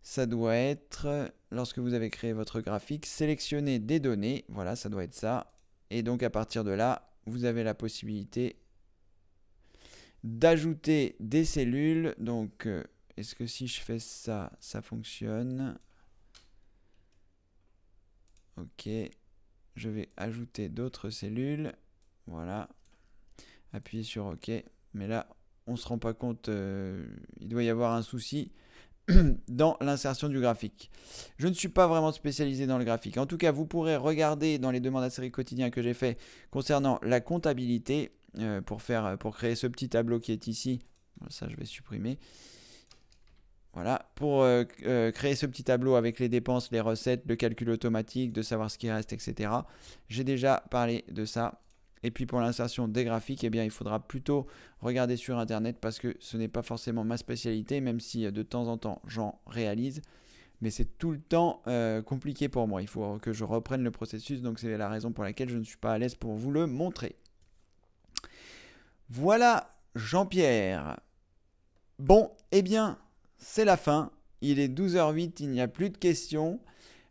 Ça doit être, lorsque vous avez créé votre graphique, sélectionner des données. Voilà, ça doit être ça. Et donc à partir de là, vous avez la possibilité d'ajouter des cellules. Donc, est-ce que si je fais ça, ça fonctionne? Ok. Je vais ajouter d'autres cellules. Voilà. Appuyez sur OK. Mais là, on ne se rend pas compte. Il doit y avoir un souci dans l'insertion du graphique. Je ne suis pas vraiment spécialisé dans le graphique. En tout cas, vous pourrez regarder dans les demandes à série quotidien que j'ai fait concernant la comptabilité pour créer ce petit tableau qui est ici. Ça, je vais supprimer. Voilà, pour créer ce petit tableau avec les dépenses, les recettes, le calcul automatique, de savoir ce qui reste, etc. J'ai déjà parlé de ça. Et puis pour l'insertion des graphiques, eh bien, il faudra plutôt regarder sur Internet parce que ce n'est pas forcément ma spécialité, même si de temps en temps j'en réalise. Mais c'est tout le temps compliqué pour moi. Il faut que je reprenne le processus, donc c'est la raison pour laquelle je ne suis pas à l'aise pour vous le montrer. Voilà Jean-Pierre. Bon, eh bien, c'est la fin. Il est 12h08, il n'y a plus de questions.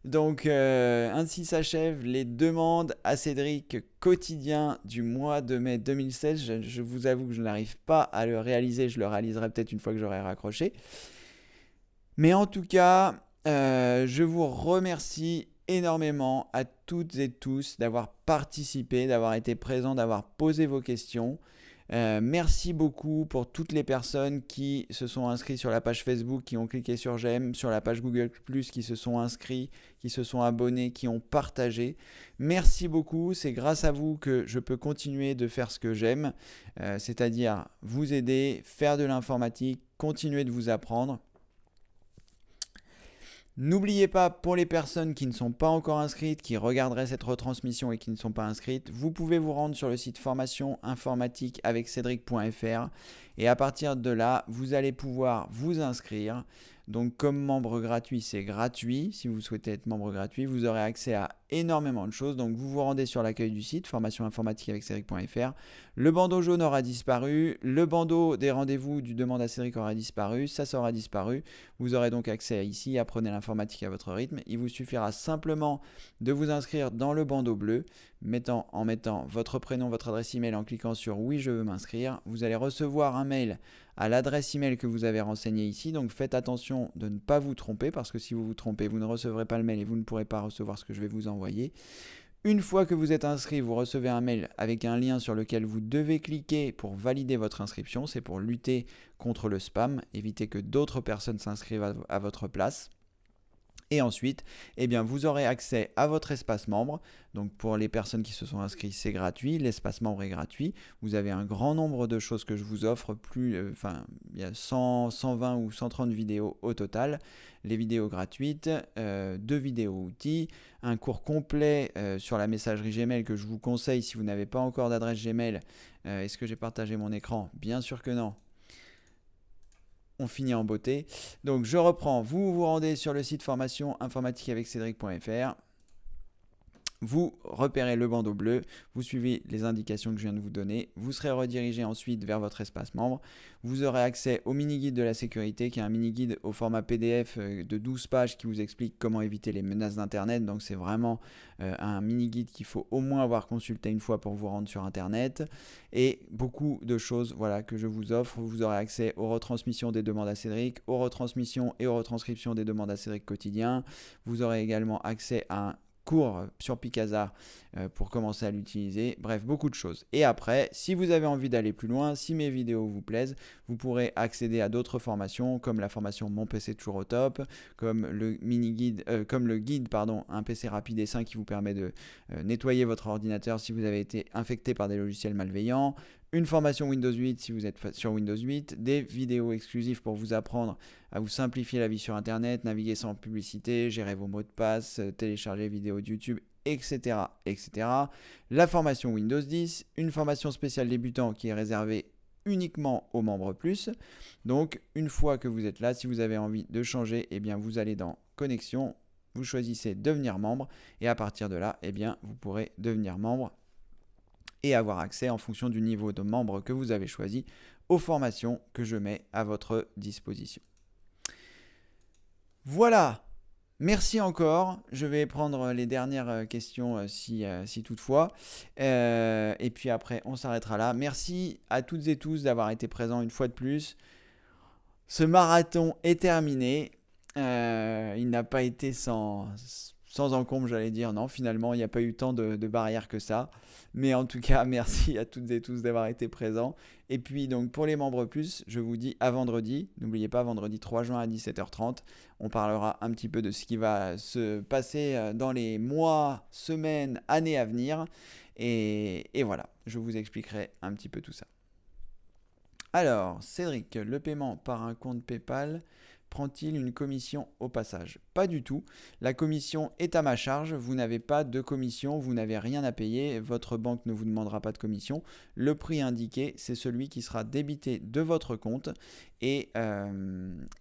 Donc, ainsi s'achèvent les demandes à Cédric quotidien du mois de mai 2016. Je vous avoue que je n'arrive pas à le réaliser. Je le réaliserai peut-être une fois que j'aurai raccroché. Mais en tout cas, je vous remercie énormément à toutes et tous d'avoir participé, d'avoir été présent, d'avoir posé vos questions. Merci beaucoup pour toutes les personnes qui se sont inscrites sur la page Facebook, qui ont cliqué sur j'aime, sur la page Google+, qui se sont inscrits, qui se sont abonnés, qui ont partagé. Merci beaucoup, c'est grâce à vous que je peux continuer de faire ce que j'aime, c'est-à-dire vous aider, faire de l'informatique, continuer de vous apprendre. N'oubliez pas, pour les personnes qui ne sont pas encore inscrites, qui regarderaient cette retransmission et qui ne sont pas inscrites, vous pouvez vous rendre sur le site formation informatique avec Cédric.fr et à partir de là, vous allez pouvoir vous inscrire. Donc comme membre gratuit, c'est gratuit. Si vous souhaitez être membre gratuit, vous aurez accès à énormément de choses. Donc vous vous rendez sur l'accueil du site formation informatique avec Cédric.fr. Le bandeau jaune aura disparu. Le bandeau des rendez-vous du demande à Cédric aura disparu. Ça aura disparu. Vous aurez donc accès à ici. Apprenez l'informatique à votre rythme. Il vous suffira simplement de vous inscrire dans le bandeau bleu en mettant votre prénom, votre adresse email, en cliquant sur oui je veux m'inscrire. Vous allez recevoir un mail à l'adresse email que vous avez renseignée ici. Donc faites attention de ne pas vous tromper parce que si vous vous trompez, vous ne recevrez pas le mail et vous ne pourrez pas recevoir ce que je vais vous envoyer. Une fois que vous êtes inscrit, vous recevez un mail avec un lien sur lequel vous devez cliquer pour valider votre inscription. C'est pour lutter contre le spam, éviter que d'autres personnes s'inscrivent à votre place. Et ensuite, vous aurez accès à votre espace membre. Donc pour les personnes qui se sont inscrites, c'est gratuit. L'espace membre est gratuit. Vous avez un grand nombre de choses que je vous offre. Il y a 100, 120 ou 130 vidéos au total. Les vidéos gratuites, 2 vidéos outils, un cours complet sur la messagerie Gmail que je vous conseille si vous n'avez pas encore d'adresse Gmail. Est-ce que j'ai partagé mon écran ? Bien sûr que non. On finit en beauté. Donc je reprends, vous vous rendez sur le site formation informatique avec Cédric.fr. Vous repérez le bandeau bleu, vous suivez les indications que je viens de vous donner, vous serez redirigé ensuite vers votre espace membre, vous aurez accès au mini-guide de la sécurité qui est un mini-guide au format PDF de 12 pages qui vous explique comment éviter les menaces d'Internet. Donc c'est vraiment un mini-guide qu'il faut au moins avoir consulté une fois pour vous rendre sur Internet et beaucoup de choses que je vous offre. Vous aurez accès aux retransmissions des demandes à Cédric, aux retransmissions et aux retranscriptions des demandes à Cédric quotidien. Vous aurez également accès à un cours sur Picasa pour commencer à l'utiliser, bref, beaucoup de choses. Et après, si vous avez envie d'aller plus loin, si mes vidéos vous plaisent, vous pourrez accéder à d'autres formations comme la formation Mon PC toujours au top, comme le guide, un PC rapide et sain qui vous permet de nettoyer votre ordinateur si vous avez été infecté par des logiciels malveillants, une formation Windows 8 si vous êtes sur Windows 8, des vidéos exclusives pour vous apprendre à vous simplifier la vie sur Internet, naviguer sans publicité, gérer vos mots de passe, télécharger les vidéos de YouTube, etc., etc. La formation Windows 10, une formation spéciale débutant qui est réservée uniquement aux membres plus. Donc, une fois que vous êtes là, si vous avez envie de changer, vous allez dans Connexion, vous choisissez Devenir membre et à partir de là, vous pourrez devenir membre et avoir accès en fonction du niveau de membre que vous avez choisi aux formations que je mets à votre disposition. Voilà, merci encore. Je vais prendre les dernières questions si toutefois. Et puis après, on s'arrêtera là. Merci à toutes et tous d'avoir été présents une fois de plus. Ce marathon est terminé. Il n'a pas été sans encombre, j'allais dire. Non, finalement, il n'y a pas eu tant de barrières que ça. Mais en tout cas, merci à toutes et tous d'avoir été présents. Et puis, donc, pour les membres plus, je vous dis à vendredi. N'oubliez pas, vendredi 3 juin à 17h30. On parlera un petit peu de ce qui va se passer dans les mois, semaines, années à venir. Et voilà, je vous expliquerai un petit peu tout ça. Alors, Cédric, le paiement par un compte PayPal prend-il une commission au passage ? Pas du tout. La commission est à ma charge. Vous n'avez pas de commission, vous n'avez rien à payer. Votre banque ne vous demandera pas de commission. Le prix indiqué, c'est celui qui sera débité de votre compte. Et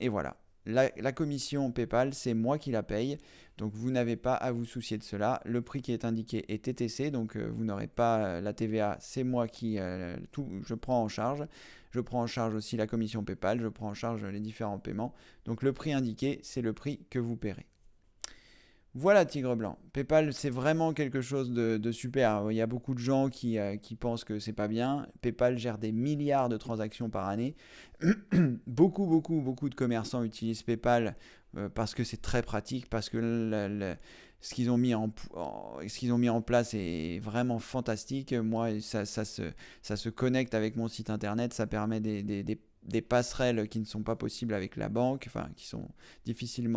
voilà. La commission PayPal, c'est moi qui la paye. Donc, vous n'avez pas à vous soucier de cela. Le prix qui est indiqué est TTC. Donc, vous n'aurez pas la TVA. C'est moi qui je prends en charge. Je prends en charge aussi la commission PayPal. Je prends en charge les différents paiements. Donc, le prix indiqué, c'est le prix que vous paierez. Voilà, Tigre Blanc. PayPal, c'est vraiment quelque chose de super. Il y a beaucoup de gens qui pensent que c'est pas bien. PayPal gère des milliards de transactions par année. beaucoup de commerçants utilisent PayPal parce que c'est très pratique, parce que ce qu'ils ont mis en place est vraiment fantastique. Moi, ça se connecte avec mon site internet, ça permet des passerelles qui ne sont pas possibles avec la banque, enfin qui sont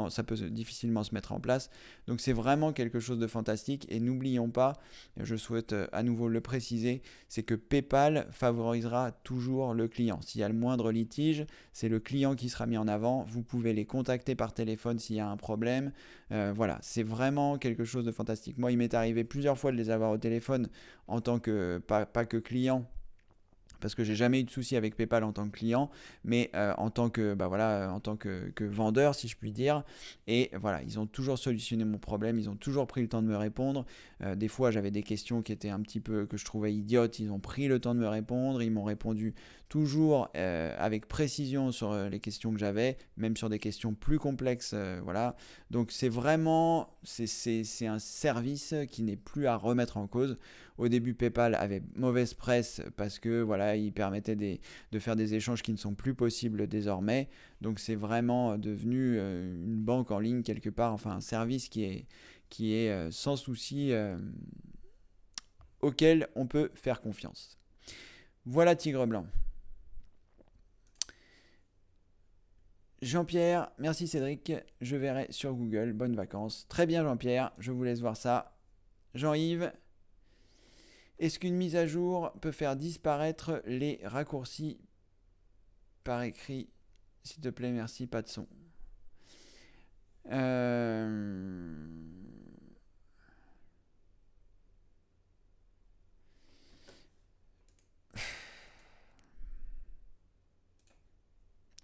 ça peut difficilement se mettre en place. Donc c'est vraiment quelque chose de fantastique. Et n'oublions pas, je souhaite à nouveau le préciser, c'est que PayPal favorisera toujours le client. S'il y a le moindre litige, c'est le client qui sera mis en avant. Vous pouvez les contacter par téléphone s'il y a un problème. Voilà, c'est vraiment quelque chose de fantastique. Moi, il m'est arrivé plusieurs fois de les avoir au téléphone en tant que, pas que client, parce que j'ai jamais eu de souci avec PayPal en tant que client, mais en tant que vendeur, si je puis dire. Et voilà, ils ont toujours solutionné mon problème, ils ont toujours pris le temps de me répondre. Des fois, j'avais des questions qui étaient un petit peu que je trouvais idiotes, ils ont pris le temps de me répondre, ils m'ont répondu toujours avec précision sur les questions que j'avais, même sur des questions plus complexes, voilà. Donc c'est vraiment, c'est un service qui n'est plus à remettre en cause. Au début, PayPal avait mauvaise presse parce que voilà, il permettait de faire des échanges qui ne sont plus possibles désormais. Donc c'est vraiment devenu une banque en ligne quelque part, enfin un service qui est sans souci, auquel on peut faire confiance. Voilà Tigre Blanc. Jean-Pierre, merci Cédric, je verrai sur Google, bonnes vacances. Très bien Jean-Pierre, je vous laisse voir ça. Jean-Yves, est-ce qu'une mise à jour peut faire disparaître les raccourcis par écrit? S'il te plaît, merci, pas de son.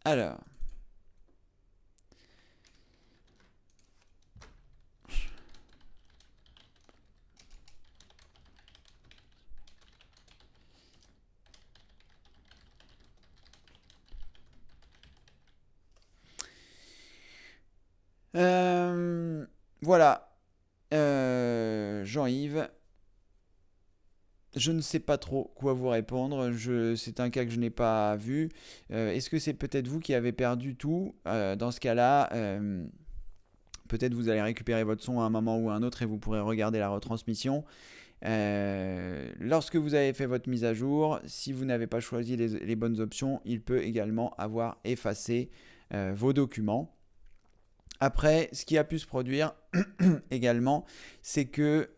Alors. Voilà. Jean-Yves. Je ne sais pas trop quoi vous répondre. C'est un cas que je n'ai pas vu. Est-ce que c'est peut-être vous qui avez perdu tout? Dans ce cas-là, peut-être vous allez récupérer votre son à un moment ou à un autre et vous pourrez regarder la retransmission. Lorsque vous avez fait votre mise à jour, si vous n'avez pas choisi les bonnes options, il peut également avoir effacé vos documents. Après, ce qui a pu se produire également, c'est que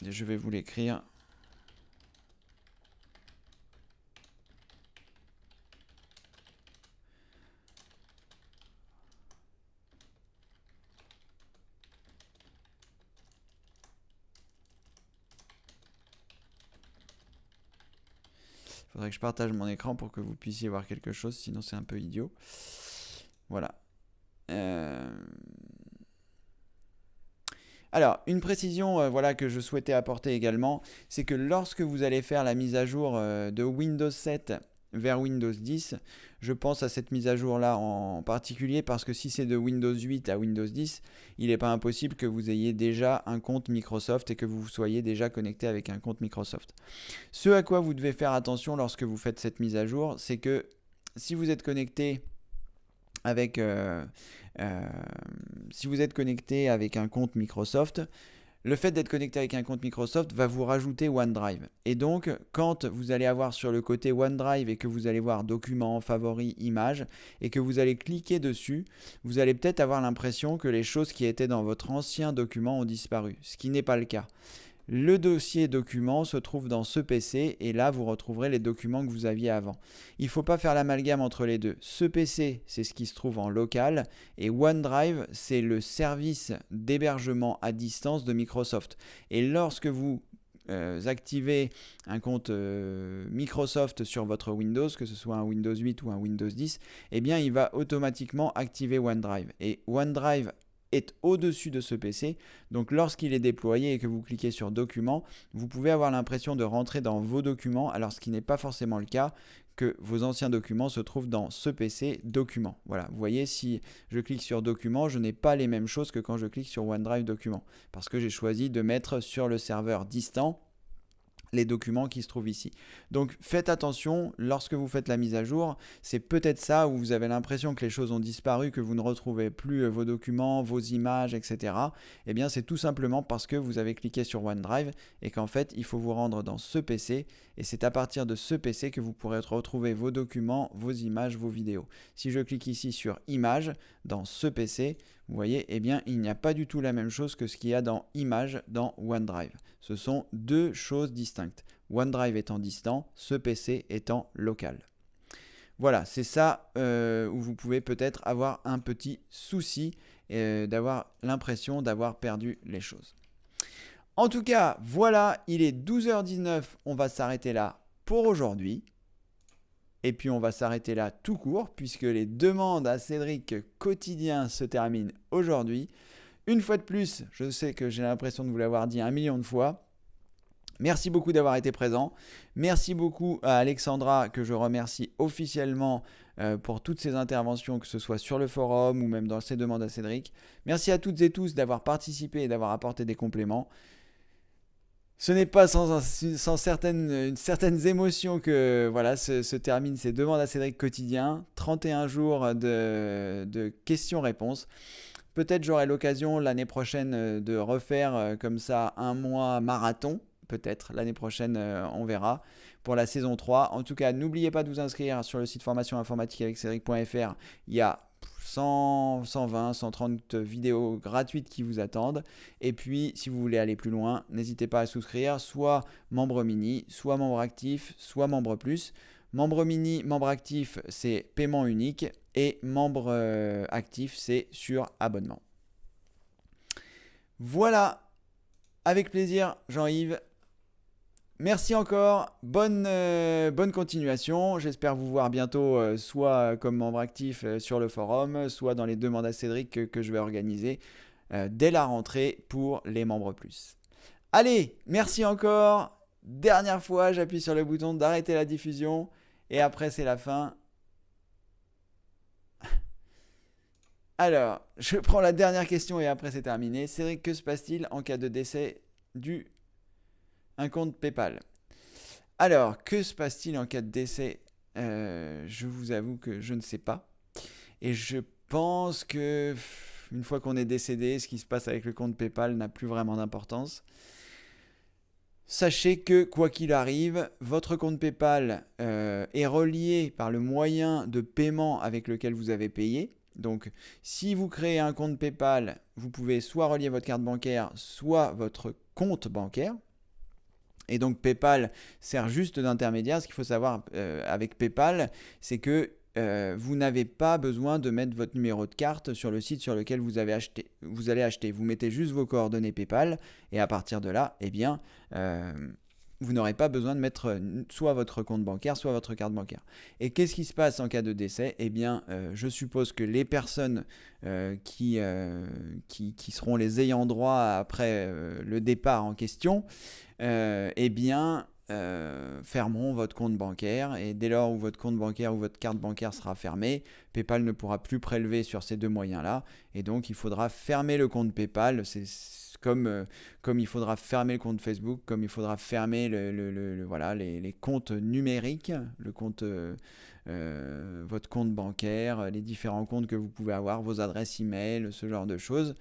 je vais vous l'écrire. Il faudrait que je partage mon écran pour que vous puissiez voir quelque chose, sinon c'est un peu idiot. Voilà. Alors, une précision voilà, que je souhaitais apporter également, c'est que lorsque vous allez faire la mise à jour de Windows 7 vers Windows 10, je pense à cette mise à jour là en particulier parce que si c'est de Windows 8 à Windows 10, il n'est pas impossible que vous ayez déjà un compte Microsoft et que vous soyez déjà connecté avec un compte Microsoft. Ce à quoi vous devez faire attention lorsque vous faites cette mise à jour, c'est que si vous êtes connecté avec si vous êtes connecté avec un compte Microsoft, le fait d'être connecté avec un compte Microsoft va vous rajouter OneDrive. Et donc, quand vous allez avoir sur le côté OneDrive et que vous allez voir documents, favoris, images, et que vous allez cliquer dessus, vous allez peut-être avoir l'impression que les choses qui étaient dans votre ancien document ont disparu, ce qui n'est pas le cas. Le dossier documents se trouve dans ce PC et là vous retrouverez les documents que vous aviez avant. Il ne faut pas faire l'amalgame entre les deux. Ce PC, c'est ce qui se trouve en local et OneDrive, c'est le service d'hébergement à distance de Microsoft. Et lorsque vous activez un compte Microsoft sur votre Windows, que ce soit un Windows 8 ou un Windows 10, eh bien il va automatiquement activer OneDrive. Et OneDrive est au-dessus de ce PC. Donc lorsqu'il est déployé et que vous cliquez sur documents, vous pouvez avoir l'impression de rentrer dans vos documents, alors ce qui n'est pas forcément le cas, que vos anciens documents se trouvent dans ce PC documents. Voilà, vous voyez, si je clique sur documents, je n'ai pas les mêmes choses que quand je clique sur OneDrive documents, parce que j'ai choisi de mettre sur le serveur distant les documents qui se trouvent ici. Donc faites attention lorsque vous faites la mise à jour, c'est peut-être ça où vous avez l'impression que les choses ont disparu, que vous ne retrouvez plus vos documents, vos images, etc. Eh bien c'est tout simplement parce que vous avez cliqué sur OneDrive et qu'en fait il faut vous rendre dans ce PC et c'est à partir de ce PC que vous pourrez retrouver vos documents, vos images, vos vidéos. Si je clique ici sur Images dans ce PC, vous voyez, eh bien il n'y a pas du tout la même chose que ce qu'il y a dans Images dans OneDrive. Ce sont deux choses distinctes. OneDrive étant distant, ce PC étant local. Voilà, c'est ça où vous pouvez peut-être avoir un petit souci d'avoir l'impression d'avoir perdu les choses. En tout cas, voilà, il est 12h19, on va s'arrêter là pour aujourd'hui. Et puis on va s'arrêter là tout court puisque les demandes à Cédric quotidien se terminent aujourd'hui. Une fois de plus, je sais que j'ai l'impression de vous l'avoir dit 1 million de fois. Merci beaucoup d'avoir été présent. Merci beaucoup à Alexandra que je remercie officiellement pour toutes ses interventions, que ce soit sur le forum ou même dans ses demandes à Cédric. Merci à toutes et tous d'avoir participé et d'avoir apporté des compléments. Ce n'est pas sans certaines émotions que voilà, se terminent ces demandes à Cédric quotidien. 31 jours de questions-réponses. Peut-être j'aurai l'occasion l'année prochaine de refaire comme ça un mois marathon. Peut-être l'année prochaine, on verra pour la saison 3. En tout cas, n'oubliez pas de vous inscrire sur le site formationinformatiqueaveccedric.fr. Il y a 100, 120, 130 vidéos gratuites qui vous attendent. Et puis, si vous voulez aller plus loin, n'hésitez pas à souscrire, soit membre mini, soit membre actif, soit membre plus. Membre mini, membre actif, c'est paiement unique. Et membre actif, c'est sur abonnement. Voilà, avec plaisir, Jean-Yves. Merci encore, bonne continuation. J'espère vous voir bientôt, soit comme membre actif sur le forum, soit dans les demandes à Cédric que je vais organiser dès la rentrée pour les membres plus. Allez, merci encore. Dernière fois, j'appuie sur le bouton d'arrêter la diffusion et après c'est la fin. Alors, je prends la dernière question et après c'est terminé. Cédric, que se passe-t-il en cas de décès un compte PayPal? Alors, que se passe-t-il en cas de décès? Je vous avoue que je ne sais pas. Et je pense que une fois qu'on est décédé, ce qui se passe avec le compte PayPal n'a plus vraiment d'importance. Sachez que, quoi qu'il arrive, votre compte PayPal est relié par le moyen de paiement avec lequel vous avez payé. Donc, si vous créez un compte PayPal, vous pouvez soit relier votre carte bancaire, soit votre compte bancaire. Et donc, PayPal sert juste d'intermédiaire. Ce qu'il faut savoir avec PayPal, c'est que vous n'avez pas besoin de mettre votre numéro de carte sur le site sur lequel vous allez acheter. Vous mettez juste vos coordonnées PayPal et à partir de là, eh bien, vous n'aurez pas besoin de mettre soit votre compte bancaire, soit votre carte bancaire. Et qu'est-ce qui se passe en cas de décès? Eh bien, je suppose que les personnes qui seront les ayants droit après le départ en question, eh bien, fermeront votre compte bancaire et dès lors où votre compte bancaire ou votre carte bancaire sera fermée, PayPal ne pourra plus prélever sur ces deux moyens-là et donc il faudra fermer le compte PayPal. C'est comme il faudra fermer le compte Facebook, comme il faudra fermer les comptes numériques, votre compte bancaire, les différents comptes que vous pouvez avoir, vos adresses email, ce genre de choses.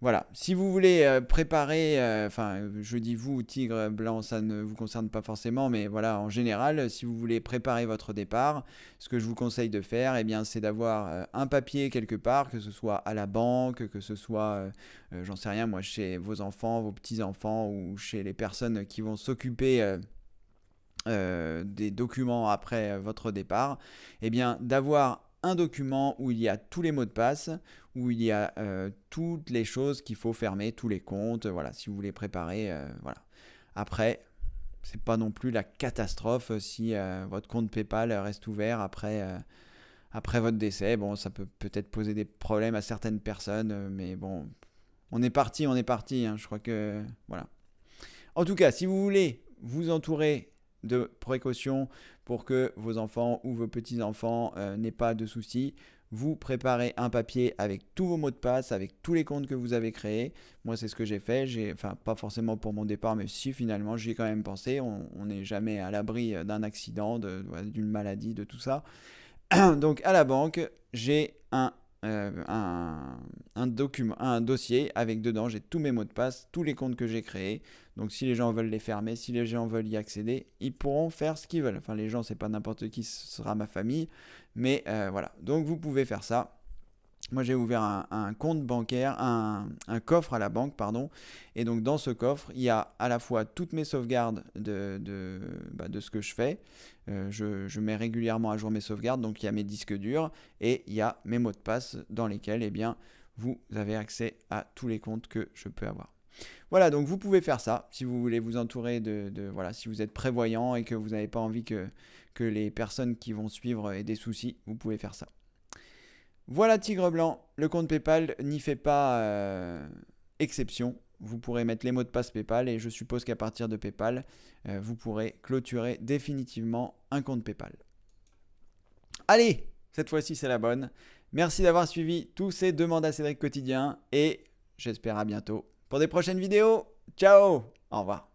Voilà, si vous voulez préparer, je dis vous, Tigre Blanc, ça ne vous concerne pas forcément, mais voilà, en général, si vous voulez préparer votre départ, ce que je vous conseille de faire, eh bien, c'est d'avoir un papier quelque part, que ce soit à la banque, que ce soit, j'en sais rien, moi, chez vos enfants, vos petits-enfants, ou chez les personnes qui vont s'occuper des documents après votre départ, eh bien, d'avoir un document où il y a tous les mots de passe, où il y a toutes les choses qu'il faut fermer, tous les comptes, voilà, si vous voulez préparer, voilà. Après, c'est pas non plus la catastrophe si votre compte PayPal reste ouvert après votre décès. Bon, ça peut peut-être poser des problèmes à certaines personnes, mais bon, on est parti, hein, je crois que, voilà. En tout cas, si vous voulez vous entourer de précautions pour que vos enfants ou vos petits-enfants n'aient pas de soucis, vous préparez un papier avec tous vos mots de passe, avec tous les comptes que vous avez créés. Moi, c'est ce que j'ai fait. Enfin, pas forcément pour mon départ, mais si finalement, j'y ai quand même pensé. On n'est jamais à l'abri d'un accident, d'une maladie, de tout ça. Donc, à la banque, j'ai un document, un dossier avec dedans, j'ai tous mes mots de passe, tous les comptes que j'ai créés. Donc si les gens veulent les fermer, si les gens veulent y accéder, ils pourront faire ce qu'ils veulent. Enfin les gens, c'est pas n'importe qui, ce sera ma famille, mais voilà. Donc vous pouvez faire ça. Moi, j'ai ouvert un compte bancaire, un coffre à la banque, pardon. Et donc, dans ce coffre, il y a à la fois toutes mes sauvegardes de ce que je fais. Je mets régulièrement à jour mes sauvegardes. Donc, il y a mes disques durs et il y a mes mots de passe dans lesquels, eh bien, vous avez accès à tous les comptes que je peux avoir. Voilà, donc vous pouvez faire ça si vous voulez vous entourer voilà, si vous êtes prévoyant et que vous n'avez pas envie que les personnes qui vont suivre aient des soucis, vous pouvez faire ça. Voilà Tigre Blanc, le compte PayPal n'y fait pas exception. Vous pourrez mettre les mots de passe PayPal et je suppose qu'à partir de PayPal, vous pourrez clôturer définitivement un compte PayPal. Allez, cette fois-ci c'est la bonne. Merci d'avoir suivi tous ces demandes à Cédric quotidien et j'espère à bientôt pour des prochaines vidéos. Ciao, au revoir.